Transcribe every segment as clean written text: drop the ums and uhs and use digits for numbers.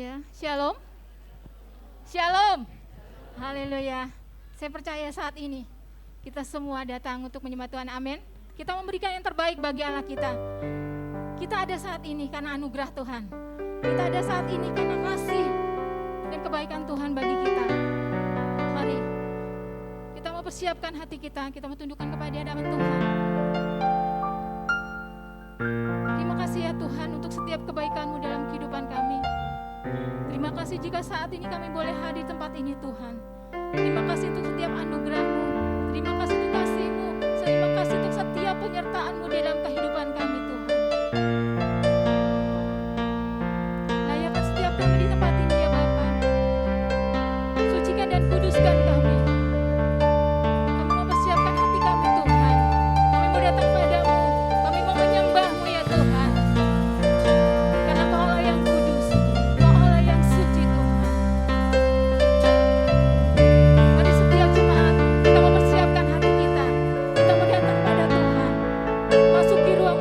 Ya, shalom. Shalom. Haleluya. Saya percaya saat ini kita semua datang untuk menyembah Tuhan. Amin. Kita memberikan yang terbaik bagi Allah kita. Kita ada saat ini karena anugerah Tuhan. Kita ada saat ini karena kasih dan kebaikan Tuhan bagi kita. Mari kita mau persiapkan hati kita mau tundukkan kepada hadapan Tuhan. Terima kasih ya Tuhan untuk setiap kebaikan-Mu dalam kehidupan kami. Terima kasih jika saat ini kami boleh hadir di tempat ini Tuhan. Terima kasih untuk setiap anugerah-Mu. Terima kasih untuk kasih-Mu. Terima kasih untuk setiap penyertaan-Mu dalam kehidupan kami Tuhan. Layakkan setiap kami di tempat ini ya Bapa. Sucikan dan kuduskan kami. Kami mau persiapkan hati kami Tuhan. Kami mau datang padamu. Kami mau menyembah-Mu ya Tuhan. Karena Kau Allah yang kudus. Kau Allah yang suci Tuhan. Mari setiap jemaat kita mau persiapkan hati kita. Kita mau datang pada Tuhan. Masuki ruang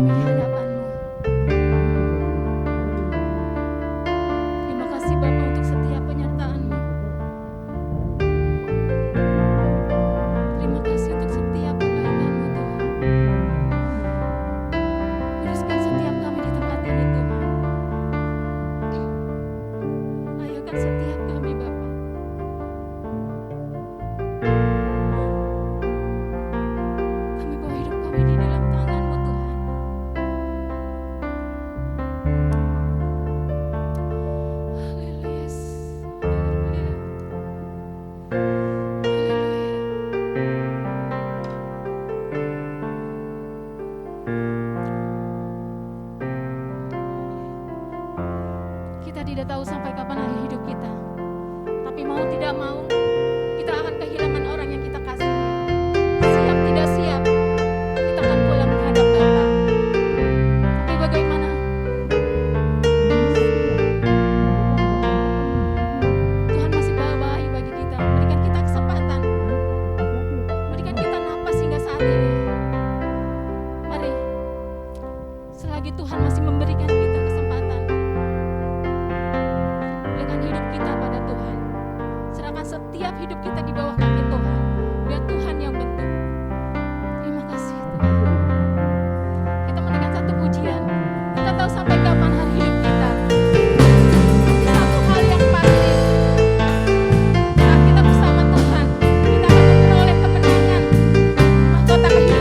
kami di hadapan-Mu. Terima kasih Bapa untuk setiap penyertaan-Mu. Terima kasih untuk setiap kebaikan-Mu Tuhan. Kuduskan setiap kami di tempat ini Tuhan. Layakan setiap kami Bapa. Kami bawa hidup kami di dalam tangan-Mu Tuhan. Haleluya. Haleluya. Haleluya. Kita tidak tahu sampai kapan akhir hidup kita. Tapi mau tidak mau, kita akan kehilangan orang yang kita kasih. Siap tidak siap, kita akan pulang menghadap Bapa. Tapi bagaimana? Tuhan masih bawa baik bagi kita, berikan kita kesempatan, berikan kita napas hingga saat ini. Mari, selagi Tuhan masih memberikan kita kesempatan, dengan hidup kita pada Tuhan, serahkan setiap hidup kita di bawah kaki Tuhan, biar Tuhan yang bentuk. Terima kasih Tuhan. Kita mendengar satu pujian. Kita tahu sampai kapan hari hidup kita. Satu hal yang pasti, saat kita bersama Tuhan, kita akan memperoleh kemenangan mahkota kehidupan.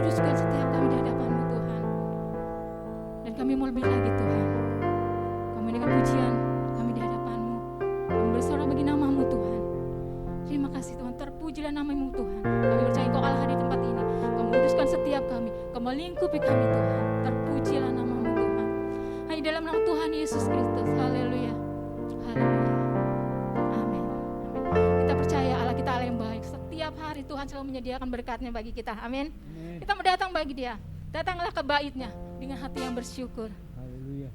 kuduskan setiap kami di hadapan-Mu Tuhan. Dan kami mau lebih lagi Tuhan. Kami dengan pujian kami di hadapan-Mu. Kami bersorak bagi nama-Mu Tuhan. Terima kasih Tuhan, terpujilah nama-Mu Tuhan. Kami percaya Engkau Allah di tempat ini. Kau menguduskan setiap kami, Kau melingkupi kami Tuhan. Terpujilah nama-Mu Tuhan. Hanya dalam nama Tuhan Yesus Kristus. Haleluya. Haleluya. Amin. Kita percaya Allah kita Allah yang baik. Setiap hari Tuhan selalu menyediakan berkat-Nya bagi kita. Amin. Kita mau datang bagi Dia. Datanglah ke bait-Nya dengan hati yang bersyukur. Haleluya.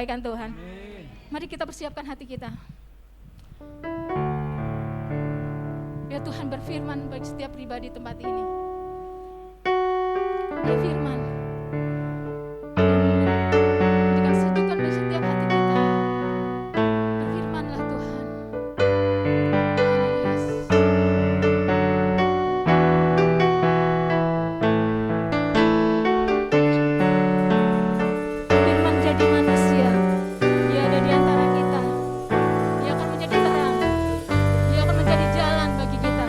kebaikan Tuhan. Mari kita persiapkan hati kita. Biar Tuhan berfirman bagi setiap pribadi tempat ini. Dia firman. Berikan sejukan bagi setiap hati kita. Berfirmanlah Tuhan. Haleluya. Firman jadi manusia. Dia ada di antara kita. Dia akan menjadi terang. Dia akan menjadi jalan bagi kita.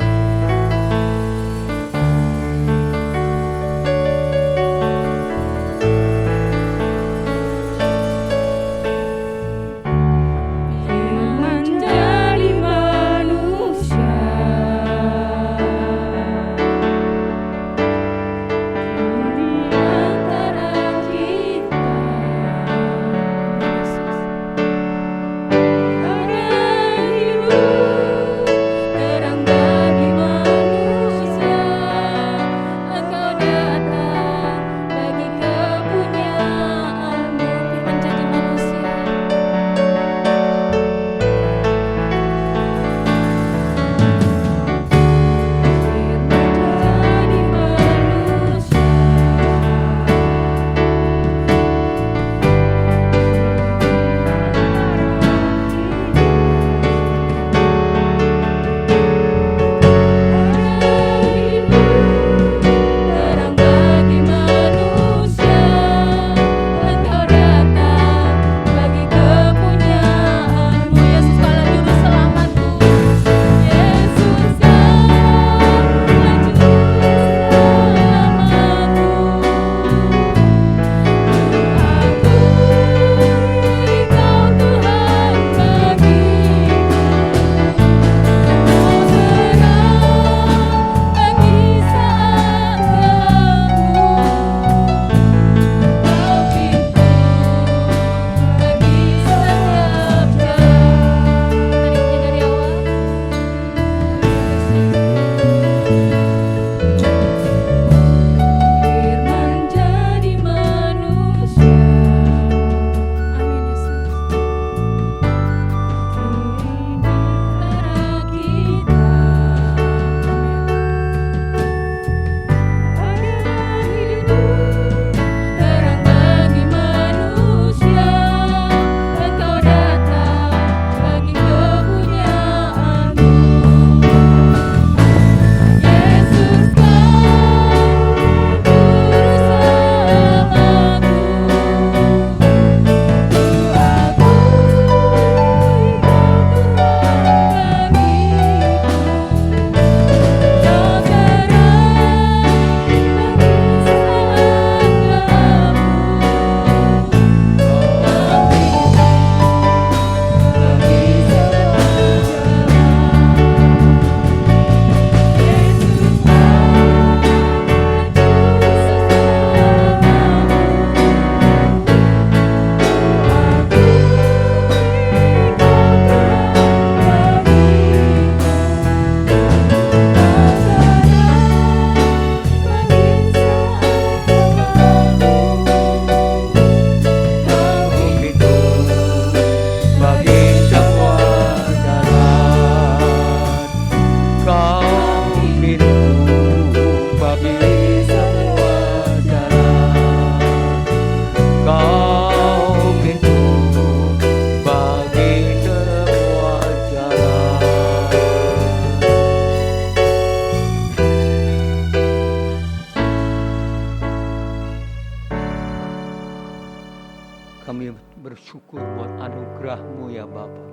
anugerah-Mu ya Bapa.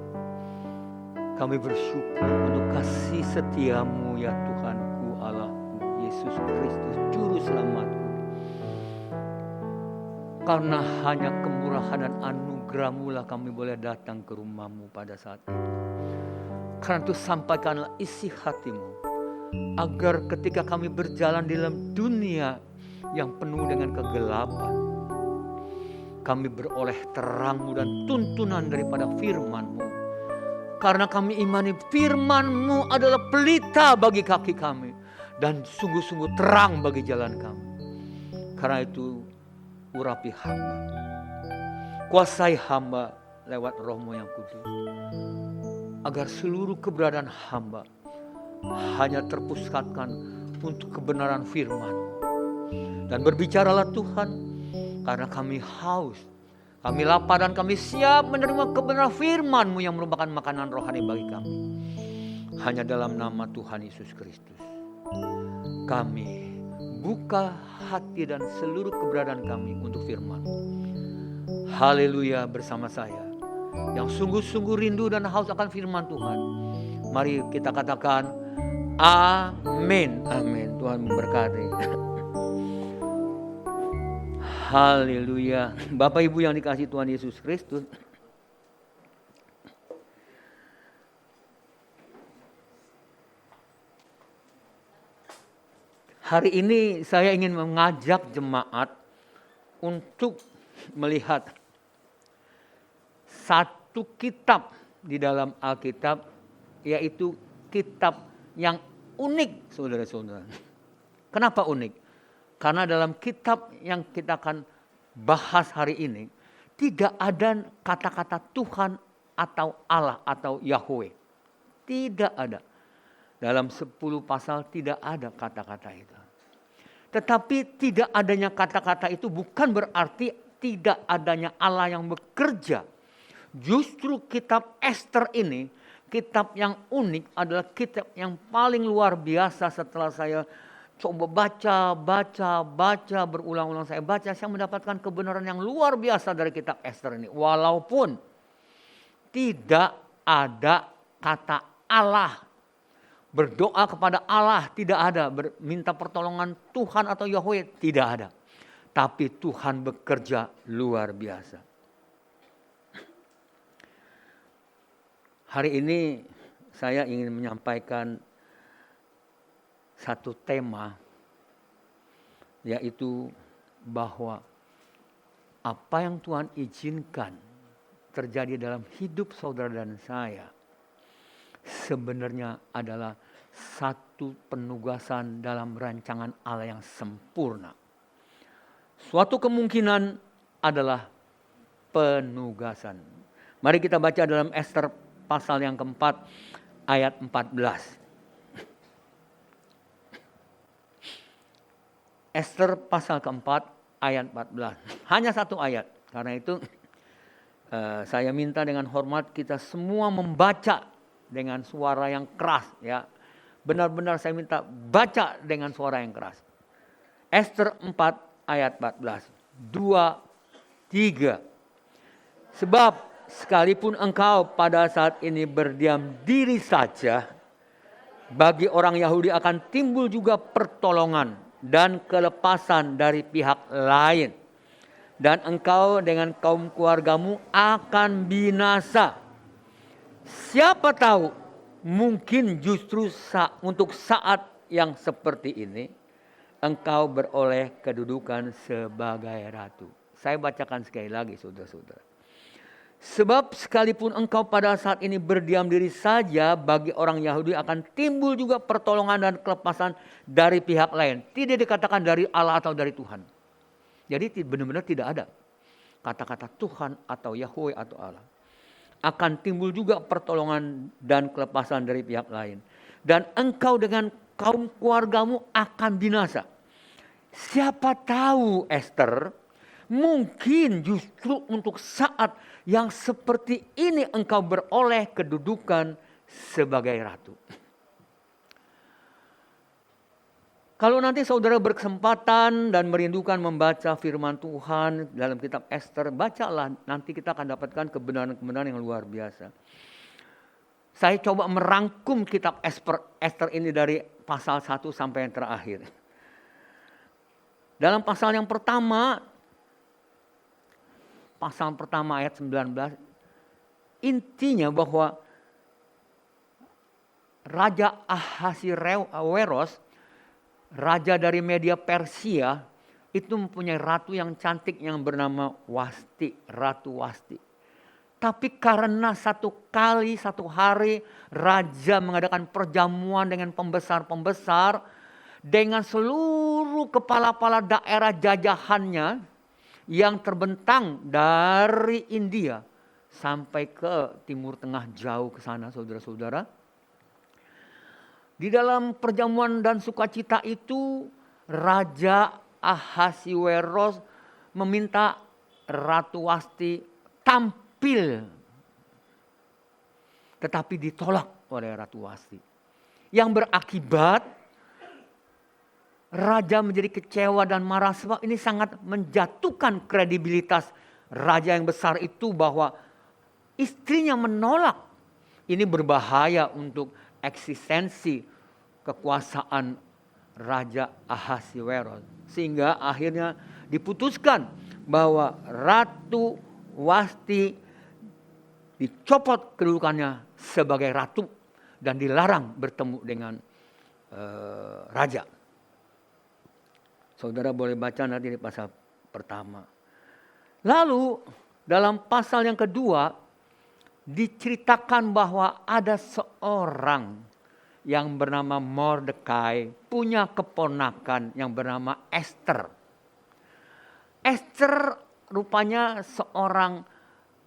Kami bersyukur untuk kasih setia-Mu ya Tuhanku Allahku Yesus Kristus Juru Selamatku. Karena hanya kemurahan dan anugerah-Mu lah kami boleh datang ke rumah-Mu pada saat itu. Karena itu sampaikanlah isi hati-Mu, agar ketika kami berjalan di dalam dunia yang penuh dengan kegelapan, kami beroleh terang-Mu dan tuntunan daripada firman-Mu. Karena kami imani firman-Mu adalah pelita bagi kaki kami dan sungguh-sungguh terang bagi jalan kami. Karena itu urapi hamba, kuasai hamba lewat Roh-Mu yang kudus, agar seluruh keberadaan hamba hanya terpusatkan untuk kebenaran firman-Mu. Dan berbicaralah Tuhan, karena kami haus, kami lapar dan kami siap menerima kebenaran firman-Mu yang merupakan makanan rohani bagi kami. Hanya dalam nama Tuhan Yesus Kristus kami buka hati dan seluruh keberadaan kami untuk firman. Haleluya bersama saya yang sungguh-sungguh rindu dan haus akan firman Tuhan. Mari kita katakan amin. Amin. Tuhan memberkati. Haleluya. Bapak Ibu yang dikasihi Tuhan Yesus Kristus, hari ini saya ingin mengajak jemaat untuk melihat satu kitab di dalam Alkitab, yaitu kitab yang unik, saudara-saudara. Kenapa unik? Karena dalam kitab yang kita akan bahas hari ini tidak ada kata-kata Tuhan atau Allah atau Yahweh. Tidak ada. Dalam 10 pasal tidak ada kata-kata itu. Tetapi tidak adanya kata-kata itu bukan berarti tidak adanya Allah yang bekerja. Justru kitab Ester ini, kitab yang unik, adalah kitab yang paling luar biasa. Setelah saya coba baca berulang-ulang, saya mendapatkan kebenaran yang luar biasa dari kitab Ester ini. Walaupun tidak ada kata Allah, berdoa kepada Allah tidak ada, minta pertolongan Tuhan atau Yahweh tidak ada. Tapi Tuhan bekerja luar biasa. Hari ini saya ingin menyampaikan satu tema, yaitu bahwa apa yang Tuhan izinkan terjadi dalam hidup saudara dan saya sebenarnya adalah satu penugasan dalam rancangan Allah yang sempurna. Suatu kemungkinan adalah penugasan. Mari kita baca dalam Ester pasal yang keempat ayat 14. Ester pasal keempat ayat 14. Hanya satu ayat. Karena itu saya minta dengan hormat kita semua membaca dengan suara yang keras. Ya, benar-benar saya minta baca dengan suara yang keras. Ester 4 ayat 14. 2, 3. Sebab sekalipun engkau pada saat ini berdiam diri saja, bagi orang Yahudi akan timbul juga pertolongan dan kelepasan dari pihak lain. Dan engkau dengan kaum keluargamu akan binasa. Siapa tahu, mungkin justru untuk saat yang seperti ini, engkau beroleh kedudukan sebagai ratu. Saya bacakan sekali lagi, saudara-saudara. Sebab sekalipun engkau pada saat ini berdiam diri saja, bagi orang Yahudi akan timbul juga pertolongan dan kelepasan dari pihak lain. Tidak dikatakan dari Allah atau dari Tuhan. Jadi benar-benar tidak ada kata-kata Tuhan atau Yahweh atau Allah. Akan timbul juga pertolongan dan kelepasan dari pihak lain. Dan engkau dengan kaum keluargamu akan binasa. Siapa tahu, Ester, mungkin justru untuk saat yang seperti ini engkau beroleh kedudukan sebagai ratu. Kalau nanti saudara berkesempatan dan merindukan membaca firman Tuhan dalam kitab Ester, bacalah, nanti kita akan dapatkan kebenaran-kebenaran yang luar biasa. Saya coba merangkum kitab Ester ini dari pasal 1 sampai yang terakhir. Dalam pasal yang pertama, ayat 19, intinya bahwa Raja Ahasiweros, raja dari Media Persia, itu mempunyai ratu yang cantik yang bernama Wasti, Ratu Wasti. Tapi karena satu hari raja mengadakan perjamuan dengan pembesar-pembesar, dengan seluruh kepala-kepala daerah jajahannya yang terbentang dari India sampai ke Timur Tengah jauh ke sana, saudara-saudara. Di dalam perjamuan dan sukacita itu, Raja Ahasiweros meminta Ratu Wasti tampil. Tetapi ditolak oleh Ratu Wasti. Yang berakibat Raja menjadi kecewa dan marah sebab ini sangat menjatuhkan kredibilitas raja yang besar itu bahwa istrinya menolak. Ini berbahaya untuk eksistensi kekuasaan Raja Ahasiweros. Sehingga akhirnya diputuskan bahwa Ratu Wasti dicopot kedudukannya sebagai ratu dan dilarang bertemu dengan raja. Saudara boleh baca nanti di pasal pertama. Lalu dalam pasal yang kedua diceritakan bahwa ada seorang yang bernama Mordekai punya keponakan yang bernama Ester. Ester rupanya seorang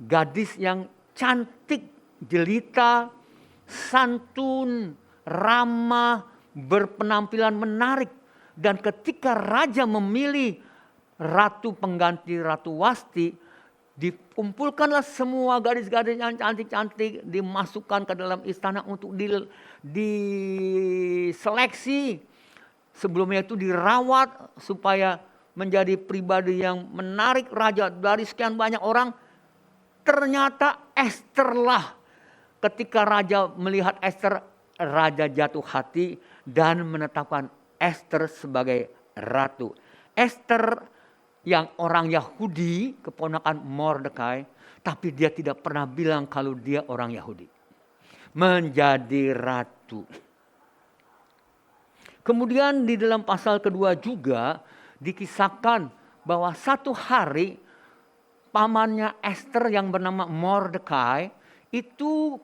gadis yang cantik, jelita, santun, ramah, berpenampilan menarik. Dan ketika raja memilih ratu pengganti Ratu Wasti, dikumpulkanlah semua gadis-gadis yang cantik-cantik, dimasukkan ke dalam istana untuk diseleksi. Sebelumnya itu dirawat supaya menjadi pribadi yang menarik raja dari sekian banyak orang. Ternyata Esterlah, ketika raja melihat Ester, raja jatuh hati dan menetapkan Ester sebagai ratu. Ester yang orang Yahudi, keponakan Mordekai, tapi dia tidak pernah bilang kalau dia orang Yahudi. Menjadi ratu. Kemudian di dalam pasal kedua juga dikisahkan bahwa satu hari pamannya Ester yang bernama Mordekai itu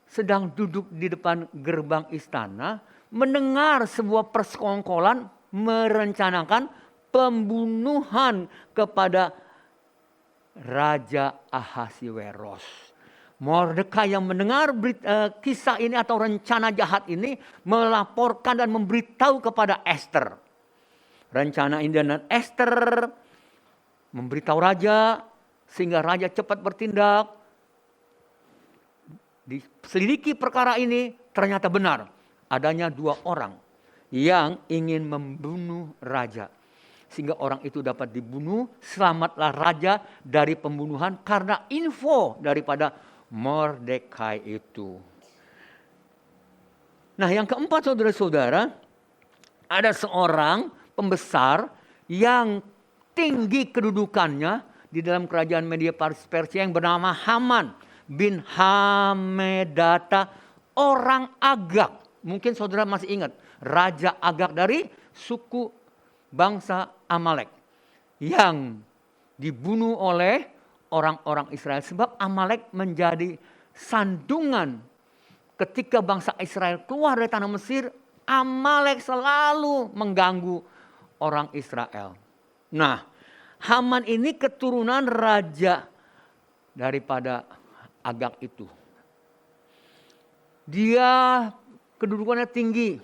sedang duduk di depan gerbang istana, mendengar sebuah persekongkolan merencanakan pembunuhan kepada Raja Ahasiweros. Mordekai yang mendengar kisah ini atau rencana jahat ini melaporkan dan memberitahu kepada Ester. Rencana ini dan Ester memberitahu raja sehingga raja cepat bertindak. Diselidiki perkara ini ternyata benar. Adanya dua orang yang ingin membunuh raja. Sehingga orang itu dapat dibunuh, selamatlah raja dari pembunuhan karena info daripada Mordekai itu. Nah yang keempat saudara-saudara, ada seorang pembesar yang tinggi kedudukannya di dalam kerajaan Media Persia yang bernama Haman bin Hamedata, orang Agag. Mungkin saudara masih ingat, Raja Agag dari suku bangsa Amalek yang dibunuh oleh orang-orang Israel. Sebab Amalek menjadi sandungan ketika bangsa Israel keluar dari tanah Mesir. Amalek selalu mengganggu orang Israel. Nah, Haman ini keturunan raja daripada Agag itu. Dia kedudukannya tinggi,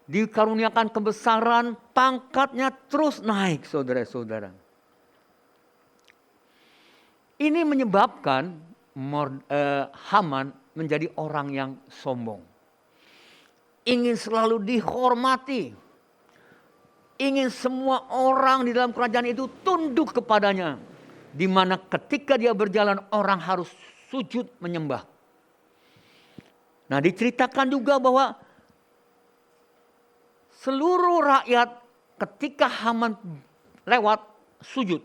dikaruniakan kebesaran, pangkatnya terus naik saudara-saudara. Ini menyebabkan Haman menjadi orang yang sombong. ingin selalu dihormati, ingin semua orang di dalam kerajaan itu tunduk kepadanya, di mana ketika dia berjalan orang harus sujud menyembah. Nah, diceritakan juga bahwa seluruh rakyat ketika Haman lewat sujud,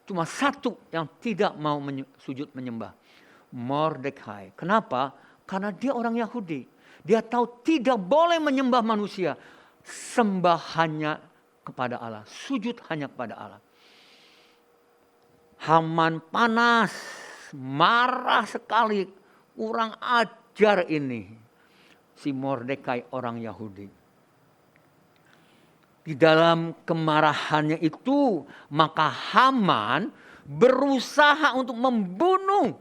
cuma satu yang tidak mau sujud menyembah, Mordekai. Kenapa? Karena dia orang Yahudi. Dia tahu tidak boleh menyembah manusia, sembah hanya kepada Allah, sujud hanya kepada Allah. Haman panas, marah sekali, kurang ajar ini si Mordekai orang Yahudi. Di dalam kemarahannya itu, maka Haman berusaha untuk membunuh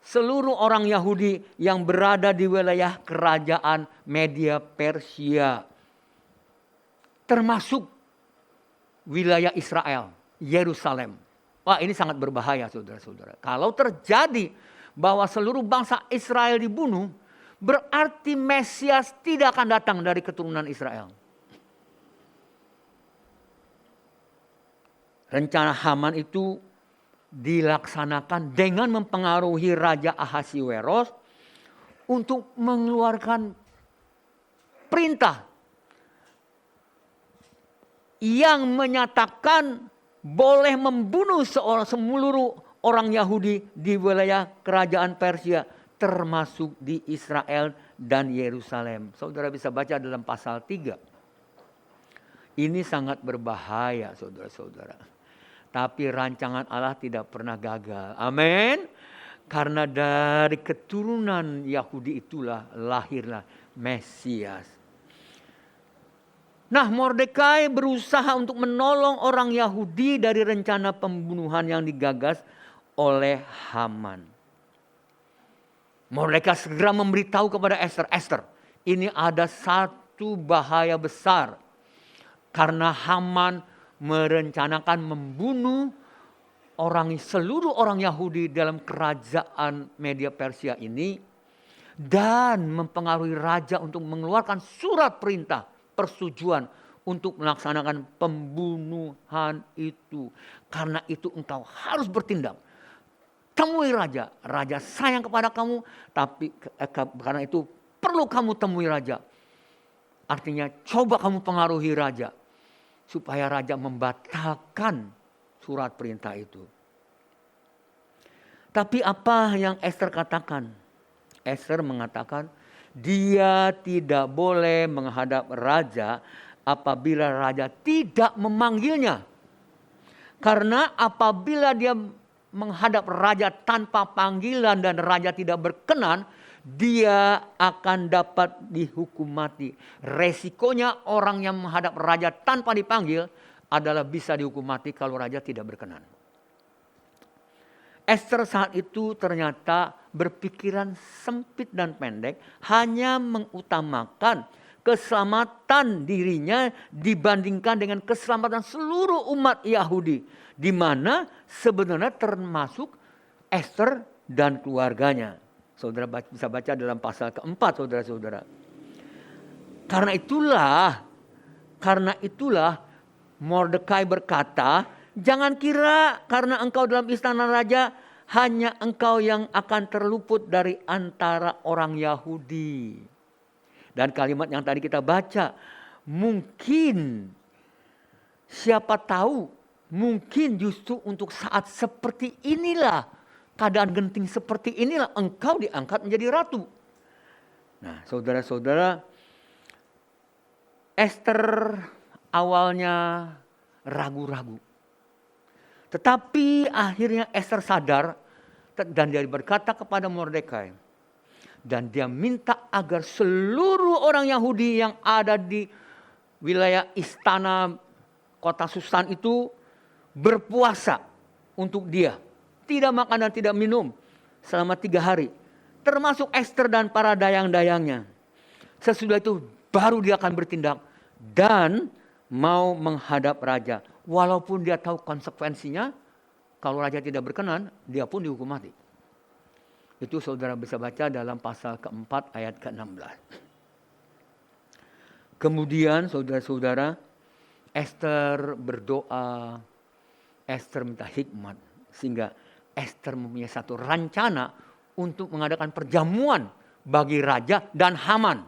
seluruh orang Yahudi yang berada di wilayah kerajaan Media Persia, termasuk wilayah Israel, Yerusalem. Wah, ini sangat berbahaya, saudara-saudara. Kalau terjadi bahwa seluruh bangsa Israel dibunuh, berarti Mesias tidak akan datang dari keturunan Israel. Rencana Haman itu dilaksanakan dengan mempengaruhi Raja Ahasiweros untuk mengeluarkan perintah yang menyatakan boleh membunuh seluruh orang Yahudi di wilayah kerajaan Persia, termasuk di Israel dan Yerusalem. Saudara bisa baca dalam pasal 3. Ini sangat berbahaya, saudara-saudara. Tapi rancangan Allah tidak pernah gagal. Amin. Karena dari keturunan Yahudi itulah lahirlah Mesias. Nah, Mordekai berusaha untuk menolong orang Yahudi dari rencana pembunuhan yang digagas oleh Haman. Mordekai segera memberitahu kepada Ester, Ester, ini ada satu bahaya besar. Karena Haman merencanakan membunuh seluruh orang Yahudi dalam kerajaan Media Persia ini, dan mempengaruhi raja untuk mengeluarkan surat perintah persetujuan untuk melaksanakan pembunuhan itu. Karena itu engkau harus bertindak. Temui raja, raja sayang kepada kamu, tapi karena itu perlu kamu temui raja. Artinya coba kamu pengaruhi raja, supaya raja membatalkan surat perintah itu. Tapi apa yang Ester katakan? Ester mengatakan dia tidak boleh menghadap raja apabila raja tidak memanggilnya. Karena apabila dia menghadap raja tanpa panggilan dan raja tidak berkenan, dia akan dapat dihukum mati. Resikonya orang yang menghadap raja tanpa dipanggil adalah bisa dihukum mati kalau raja tidak berkenan. Ester saat itu ternyata berpikiran sempit dan pendek, hanya mengutamakan keselamatan dirinya dibandingkan dengan keselamatan seluruh umat Yahudi, di mana sebenarnya termasuk Ester dan keluarganya. Saudara bisa baca dalam pasal keempat, saudara-saudara. Karena itulah Mordekai berkata, jangan kira karena engkau dalam istana raja, hanya engkau yang akan terluput dari antara orang Yahudi. Dan kalimat yang tadi kita baca, mungkin siapa tahu, mungkin justru untuk saat seperti inilah, keadaan genting seperti inilah engkau diangkat menjadi ratu. Nah, saudara-saudara, Ester awalnya ragu-ragu. Tetapi akhirnya Ester sadar dan dia berkata kepada Mordekai. Dan dia minta agar seluruh orang Yahudi yang ada di wilayah istana kota Susan itu berpuasa untuk dia. Tidak makan dan tidak minum selama 3 hari. Termasuk Ester dan para dayang-dayangnya. Sesudah itu baru dia akan bertindak dan mau menghadap raja. Walaupun dia tahu konsekuensinya, kalau raja tidak berkenan, dia pun dihukum mati. Itu saudara bisa baca dalam pasal keempat ayat ke-16. Kemudian saudara-saudara, Ester berdoa, Ester minta hikmat. Sehingga Ester mempunyai satu rencana untuk mengadakan perjamuan bagi raja dan Haman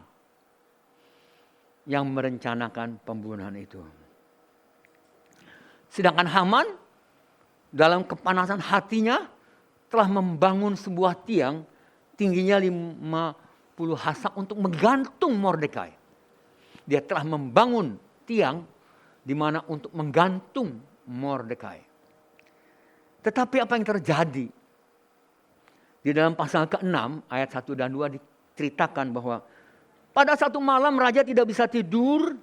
yang merencanakan pembunuhan itu. Sedangkan Haman dalam kepanasan hatinya telah membangun sebuah tiang tingginya 50 hasak untuk menggantung Mordekai. Dia telah membangun tiang di mana untuk menggantung Mordekai. Tetapi apa yang terjadi? Di dalam pasal ke-6 ayat 1 dan 2 diceritakan bahwa pada satu malam raja tidak bisa tidur.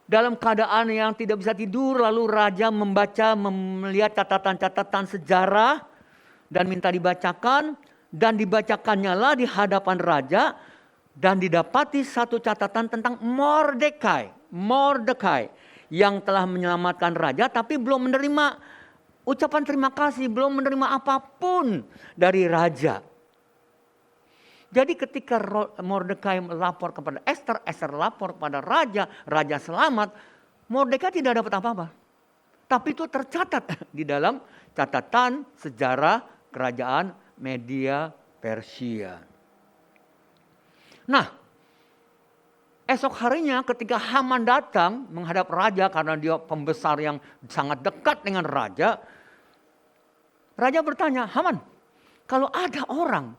Dalam keadaan yang tidak bisa tidur, lalu raja melihat catatan-catatan sejarah dan minta dibacakan. Dan dibacakannya lah di hadapan raja dan didapati satu catatan tentang Mordekai. Mordekai yang telah menyelamatkan raja tapi belum menerima ucapan terima kasih, belum menerima apapun dari raja. Jadi ketika Mordekai melapor kepada Ester, Ester lapor kepada raja, raja selamat, Mordekai tidak dapat apa-apa. Tapi itu tercatat di dalam catatan sejarah kerajaan Media Persia. Nah, esok harinya ketika Haman datang menghadap raja karena dia pembesar yang sangat dekat dengan raja, raja bertanya, Haman, kalau ada orang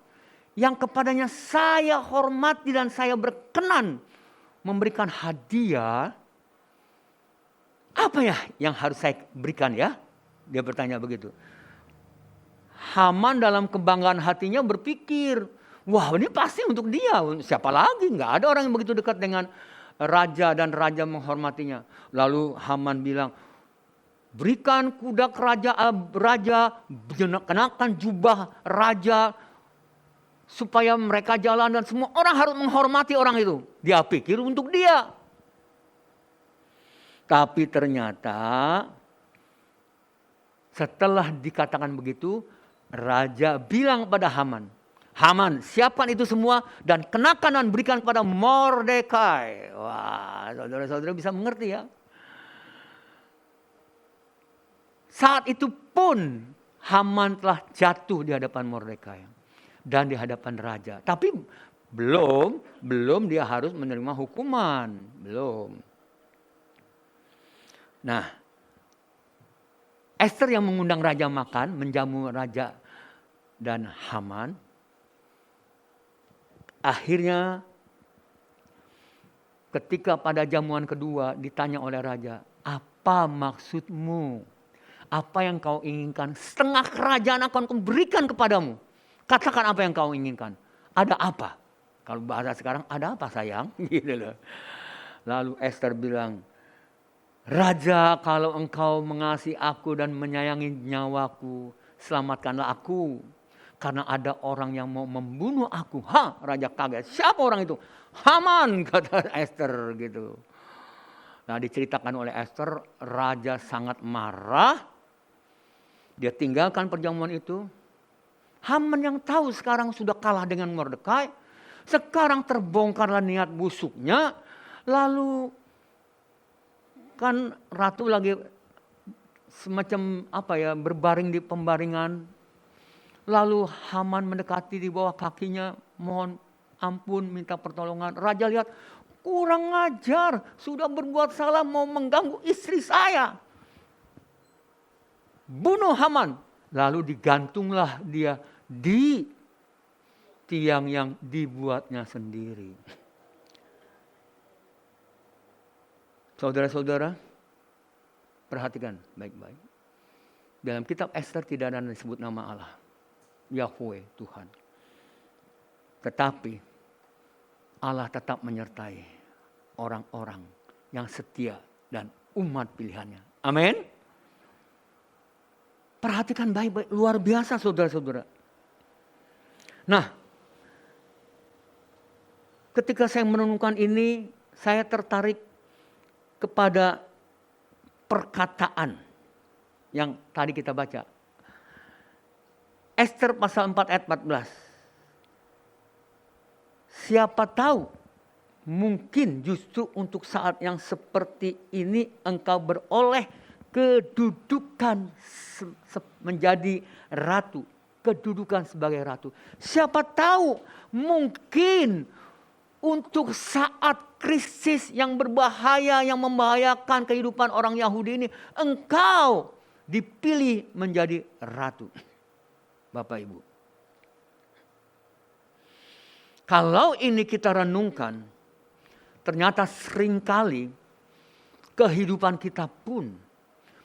yang kepadanya saya hormati dan saya berkenan memberikan hadiah, apa ya yang harus saya berikan ya? Dia bertanya begitu. Haman dalam kebanggaan hatinya berpikir, wah ini pasti untuk dia, siapa lagi? Nggak ada orang yang begitu dekat dengan raja dan raja menghormatinya. Lalu Haman bilang, berikan kuda raja, kenakan jubah raja, supaya mereka jalan dan semua orang harus menghormati orang itu. Dia pikir untuk dia. Tapi ternyata setelah dikatakan begitu, raja bilang pada Haman, Haman siapkan itu semua dan kenakan dan berikan kepada Mordekai. Wah, saudara-saudara bisa mengerti ya. Saat itu pun Haman telah jatuh di hadapan Mordekai dan di hadapan raja. Tapi belum dia harus menerima hukuman, belum. Nah, Ester yang mengundang raja makan, menjamu raja dan Haman. Akhirnya ketika pada jamuan kedua ditanya oleh raja, apa maksudmu? Apa yang kau inginkan? Setengah kerajaan akan kuberikan kepadamu. Katakan apa yang kau inginkan. Ada apa? Kalau bahasa sekarang, ada apa sayang? Gitu loh. Lalu Ester bilang, Raja, kalau engkau mengasihi aku dan menyayangi nyawaku, selamatkanlah aku. Karena ada orang yang mau membunuh aku. Raja kaget. Siapa orang itu? Haman, kata Ester gitu. Nah, diceritakan oleh Ester, raja sangat marah. Dia tinggalkan perjamuan itu. Haman yang tahu sekarang sudah kalah dengan Mordekai. Sekarang terbongkarlah niat busuknya. Lalu kan ratu lagi semacam berbaring di pembaringan. Lalu Haman mendekati di bawah kakinya, mohon ampun, minta pertolongan. Raja lihat, kurang ajar, sudah berbuat salah, mau mengganggu istri saya. Bunuh Haman. Lalu digantunglah dia di tiang yang dibuatnya sendiri. Saudara-saudara, perhatikan baik-baik. Dalam kitab Ester tidak ada disebut nama Allah. Yahweh, Tuhan. Tetapi Allah tetap menyertai orang-orang yang setia dan umat pilihannya. Amin. Perhatikan baik-baik, luar biasa saudara-saudara. Nah, ketika saya merenungkan ini, saya tertarik kepada perkataan yang tadi kita baca. Ester pasal 4 ayat 14. Siapa tahu mungkin justru untuk saat yang seperti ini engkau beroleh kedudukan menjadi ratu. Kedudukan sebagai ratu. Siapa tahu mungkin untuk saat krisis yang berbahaya, yang membahayakan kehidupan orang Yahudi ini, engkau dipilih menjadi ratu. Bapak Ibu. Kalau ini kita renungkan, ternyata seringkali kehidupan kita pun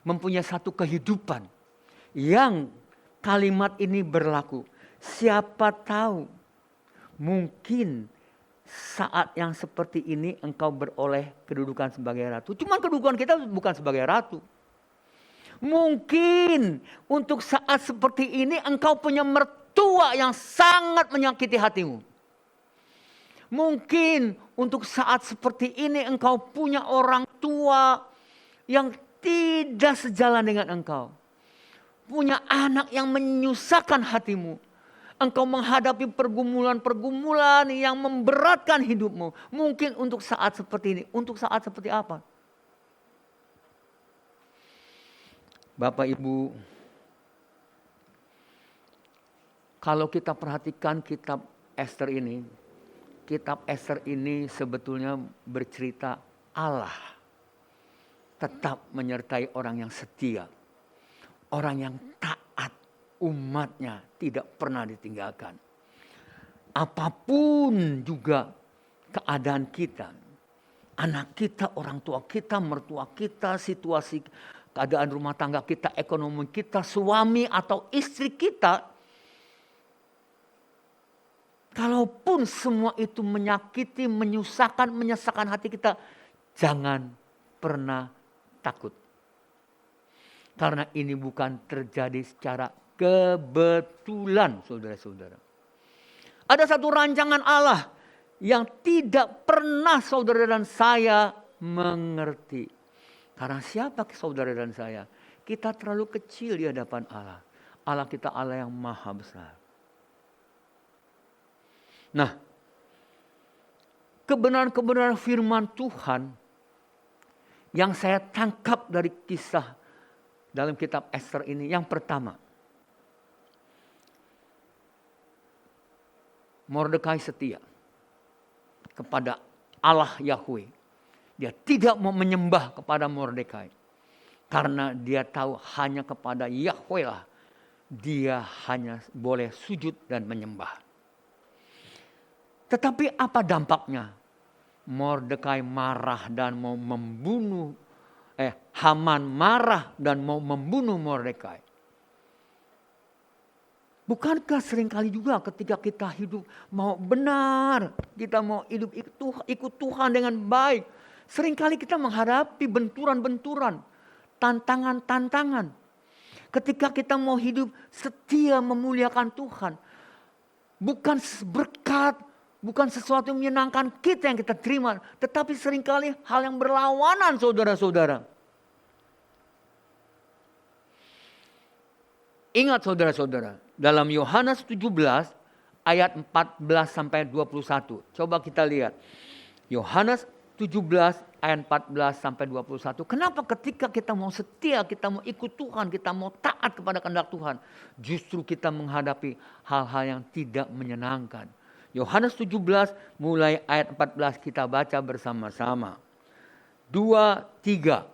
mempunyai satu kehidupan yang kalimat ini berlaku. Siapa tahu mungkin saat yang seperti ini engkau beroleh kedudukan sebagai ratu. Cuma kedudukan kita bukan sebagai ratu. Mungkin untuk saat seperti ini engkau punya mertua yang sangat menyakiti hatimu. Mungkin untuk saat seperti ini engkau punya orang tua yang tidak sejalan dengan engkau. Punya anak yang menyusahkan hatimu. Engkau menghadapi pergumulan-pergumulan yang memberatkan hidupmu. Mungkin untuk saat seperti ini. Untuk saat seperti apa? Bapak Ibu, kalau kita perhatikan kitab Ester ini sebetulnya bercerita Allah tetap menyertai orang yang setia. Orang yang taat, umatnya tidak pernah ditinggalkan. Apapun juga keadaan kita, anak kita, orang tua kita, mertua kita, situasi keadaan rumah tangga kita, ekonomi kita, suami atau istri kita, kalaupun semua itu menyakiti, menyusahkan, menyesakan hati kita, jangan pernah takut. Karena ini bukan terjadi secara kebetulan, saudara-saudara. Ada satu rancangan Allah yang tidak pernah saudara dan saya mengerti. Karena siapa saudara dan saya? Kita terlalu kecil di hadapan Allah. Allah kita Allah yang maha besar. Nah, kebenaran-kebenaran firman Tuhan yang saya tangkap dari kisah dalam kitab Ester ini, yang pertama, Mordekai setia kepada Allah Yahweh. Dia tidak mau menyembah kepada Mordekai. Karena dia tahu hanya kepada Yahweh lah dia hanya boleh sujud dan menyembah. Tetapi apa dampaknya? Mordekai marah dan mau membunuh Haman marah dan mau membunuh Mordekai. Bukankah seringkali juga ketika kita hidup mau benar, kita mau hidup ikut Tuhan dengan baik, seringkali kita menghadapi benturan-benturan, tantangan-tantangan. Ketika kita mau hidup setia memuliakan Tuhan, bukan berkat, bukan sesuatu yang menyenangkan kita yang kita terima, tetapi seringkali hal yang berlawanan, saudara-saudara. Ingat saudara-saudara, dalam Yohanes 17 ayat 14 sampai 21. Coba kita lihat. Yohanes 17 ayat 14 sampai 21. Kenapa ketika kita mau setia, kita mau ikut Tuhan, kita mau taat kepada kehendak Tuhan, justru kita menghadapi hal-hal yang tidak menyenangkan. Yohanes 17 mulai ayat 14 kita baca bersama-sama. 2, 3.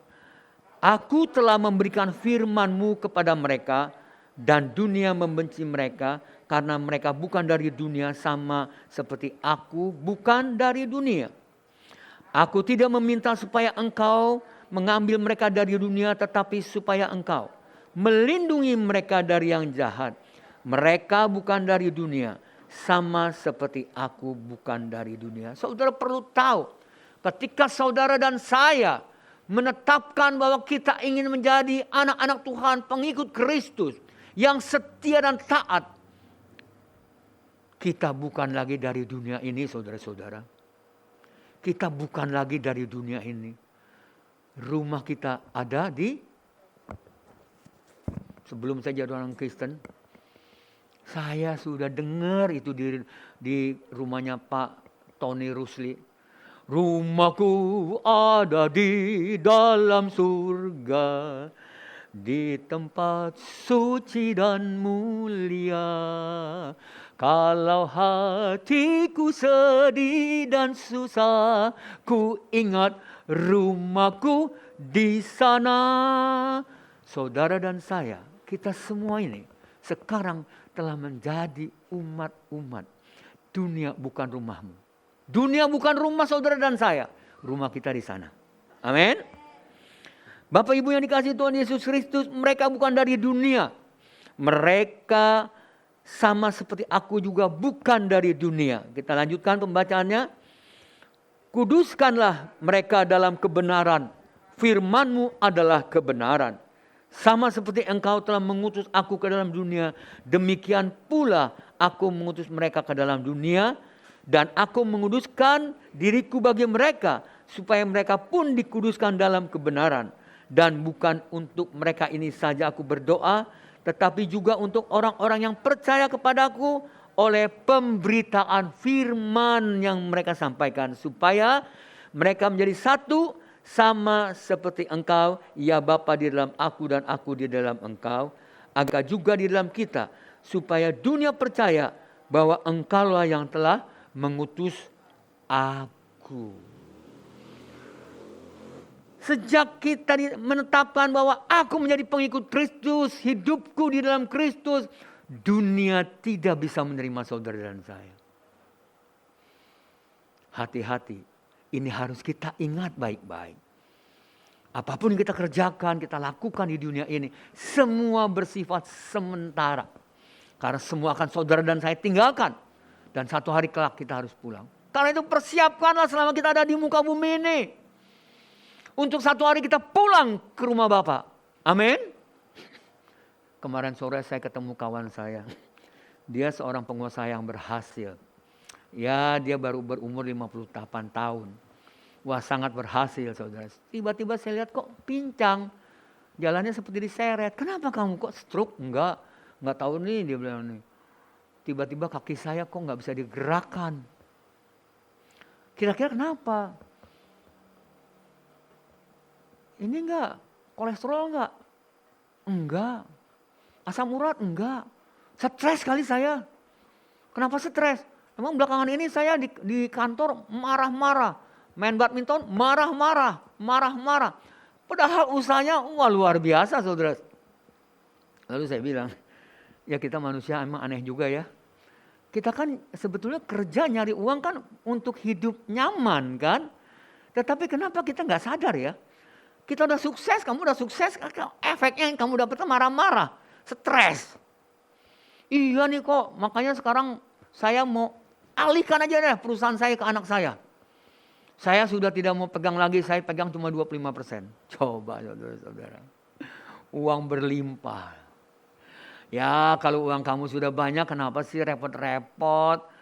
Aku telah memberikan firman-Mu kepada mereka, dan dunia membenci mereka karena mereka bukan dari dunia sama seperti aku bukan dari dunia. Aku tidak meminta supaya engkau mengambil mereka dari dunia, tetapi supaya engkau melindungi mereka dari yang jahat. Mereka bukan dari dunia, sama seperti aku bukan dari dunia. Saudara perlu tahu, ketika saudara dan saya menetapkan bahwa kita ingin menjadi anak-anak Tuhan, pengikut Kristus, yang setia dan taat, kita bukan lagi dari dunia ini, saudara-saudara. Kita bukan lagi dari dunia ini. Rumah kita ada di, sebelum saya jadi orang Kristen, saya sudah dengar itu di rumahnya Pak Tony Rusli. Rumahku ada di dalam surga, di tempat suci dan mulia. Kalau hatiku sedih dan susah, ku ingat rumahku di sana. Saudara dan saya, kita semua ini sekarang telah menjadi umat-umat. Dunia bukan rumahmu. Dunia bukan rumah saudara dan saya. Rumah kita di sana. Amin. Bapak Ibu yang dikasihi Tuhan Yesus Kristus, mereka bukan dari dunia. Mereka sama seperti aku juga bukan dari dunia. Kita lanjutkan pembacaannya. Kuduskanlah mereka dalam kebenaran. Firman-Mu adalah kebenaran. Sama seperti Engkau telah mengutus aku ke dalam dunia, demikian pula aku mengutus mereka ke dalam dunia. Dan aku menguduskan diriku bagi mereka, supaya mereka pun dikuduskan dalam kebenaran. Dan bukan untuk mereka ini saja aku berdoa, tetapi juga untuk orang-orang yang percaya kepadaku oleh pemberitaan firman yang mereka sampaikan. Supaya mereka menjadi satu, sama seperti Engkau, ya Bapa, di dalam aku dan aku di dalam Engkau, agar juga di dalam kita, supaya dunia percaya bahwa Engkaulah yang telah mengutus aku. Sejak kita menetapkan bahwa aku menjadi pengikut Kristus, hidupku di dalam Kristus, dunia tidak bisa menerima saudara dan saya. Hati-hati, ini harus kita ingat baik-baik. Apapun yang kita kerjakan, kita lakukan di dunia ini, semua bersifat sementara. Karena semua akan saudara dan saya tinggalkan. Dan satu hari kelak kita harus pulang. Karena itu persiapkanlah selama kita ada di muka bumi ini. Untuk satu hari kita pulang ke rumah Bapa. Amin. Kemarin sore saya ketemu kawan saya. Dia seorang pengusaha yang berhasil. Ya, dia baru berumur 58 tahun. Wah, sangat berhasil saudara. Tiba-tiba saya lihat kok pincang. Jalannya seperti diseret. Kenapa kamu kok stroke? Enggak tahu nih, dia bilang nih. Tiba-tiba kaki saya kok nggak bisa digerakkan. Kira-kira kenapa? Ini enggak, kolesterol enggak? Enggak. Asam urat enggak. Stres kali saya. Kenapa stres? Emang belakangan ini saya di kantor marah-marah. Main badminton marah-marah. Padahal usahanya luar biasa saudara. Lalu saya bilang, ya kita manusia emang aneh juga ya. Kita kan sebetulnya kerja nyari uang kan untuk hidup nyaman kan. Tetapi kenapa kita nggak sadar ya. Kita udah sukses, kamu udah sukses, efeknya yang kamu dapetnya marah-marah, stres. Iya nih kok, makanya sekarang saya mau alihkan aja deh perusahaan saya ke anak saya. Saya sudah tidak mau pegang lagi, saya pegang cuma 25%. Coba saudara-saudara. Uang berlimpah. Ya kalau uang kamu sudah banyak kenapa sih repot-repot?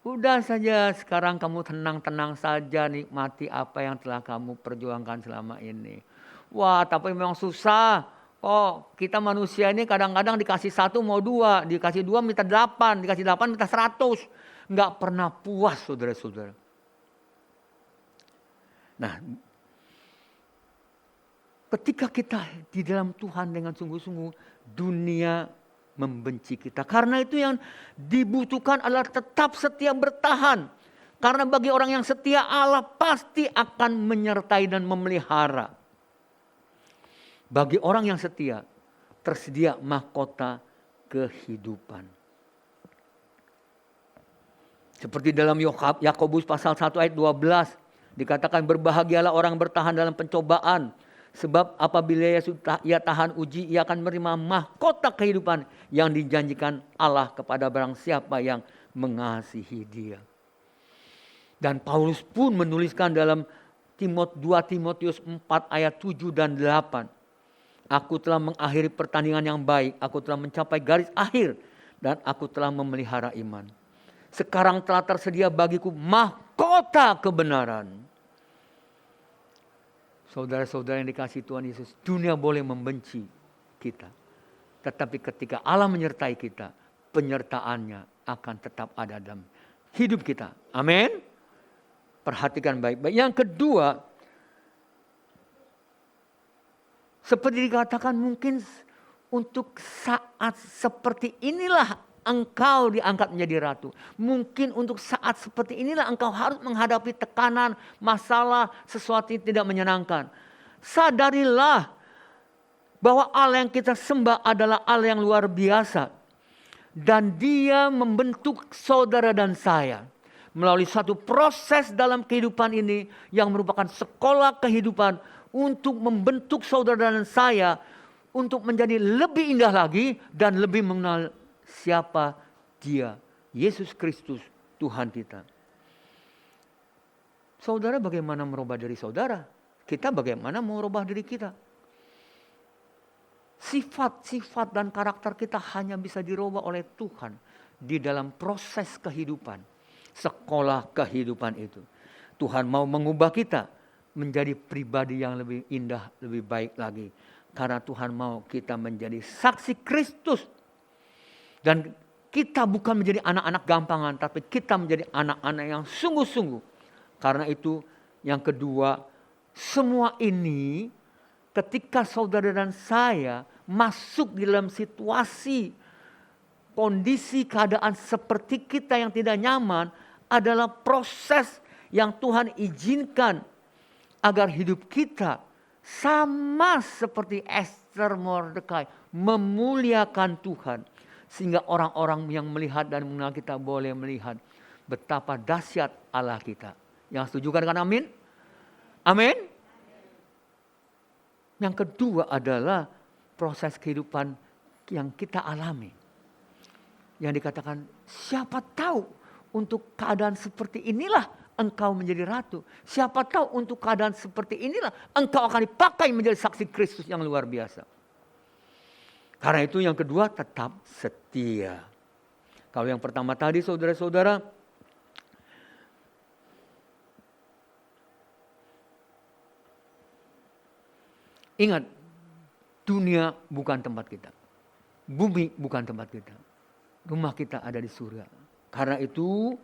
Udah saja sekarang kamu tenang-tenang saja nikmati apa yang telah kamu perjuangkan selama ini. Wah tapi memang susah. Oh kita manusia ini kadang-kadang dikasih 1 mau 2. Dikasih 2 minta 8. Dikasih 8 minta 100. Nggak pernah puas saudara-saudara. Nah ketika kita di dalam Tuhan dengan sungguh-sungguh dunia membenci kita. Karena itu yang dibutuhkan adalah tetap setia bertahan. Karena bagi orang yang setia Allah pasti akan menyertai dan memelihara. Bagi orang yang setia tersedia mahkota kehidupan. Seperti dalam Yakobus pasal 1 ayat 12 dikatakan berbahagialah orang bertahan dalam pencobaan. Sebab apabila ia tahan uji, ia akan menerima mahkota kehidupan yang dijanjikan Allah kepada barang siapa yang mengasihi dia. Dan Paulus pun menuliskan dalam 2 Timotius 4 ayat 7 dan 8. Aku telah mengakhiri pertandingan yang baik, aku telah mencapai garis akhir, dan aku telah memelihara iman. Sekarang telah tersedia bagiku mahkota kebenaran. Saudara-saudara yang dikasihi Tuhan Yesus, dunia boleh membenci kita. Tetapi ketika Allah menyertai kita, penyertaannya akan tetap ada dalam hidup kita. Amin. Perhatikan baik-baik. Yang kedua, seperti dikatakan mungkin untuk saat seperti inilah engkau diangkat menjadi ratu. Mungkin untuk saat seperti inilah engkau harus menghadapi tekanan, masalah, sesuatu yang tidak menyenangkan. Sadarilah bahwa Allah yang kita sembah adalah Allah yang luar biasa. Dan Dia membentuk saudara dan saya melalui satu proses dalam kehidupan ini yang merupakan sekolah kehidupan untuk membentuk saudara dan saya untuk menjadi lebih indah lagi dan lebih mengenal siapa Dia, Yesus Kristus, Tuhan kita. Saudara bagaimana merubah diri saudara? Kita bagaimana merubah diri kita? Sifat-sifat dan karakter kita hanya bisa dirubah oleh Tuhan di dalam proses kehidupan, sekolah kehidupan itu. Tuhan mau mengubah kita menjadi pribadi yang lebih indah, lebih baik lagi. Karena Tuhan mau kita menjadi saksi Kristus. Dan kita bukan menjadi anak-anak gampangan, tapi kita menjadi anak-anak yang sungguh-sungguh. Karena itu yang kedua, semua ini ketika saudara dan saya masuk di dalam situasi, kondisi, keadaan seperti kita yang tidak nyaman adalah proses yang Tuhan izinkan agar hidup kita sama seperti Esther Mordekai memuliakan Tuhan. Sehingga orang-orang yang melihat dan mengenal kita boleh melihat betapa dahsyat Allah kita. Yang setuju kan amin? Amin. Yang kedua adalah proses kehidupan yang kita alami. Yang dikatakan siapa tahu untuk keadaan seperti inilah engkau menjadi ratu. Siapa tahu untuk keadaan seperti inilah engkau akan dipakai menjadi saksi Kristus yang luar biasa. Karena itu yang kedua tetap setia. Kalau yang pertama tadi saudara-saudara, ingat, dunia bukan tempat kita. Bumi bukan tempat kita. Rumah kita ada di surga. Karena itu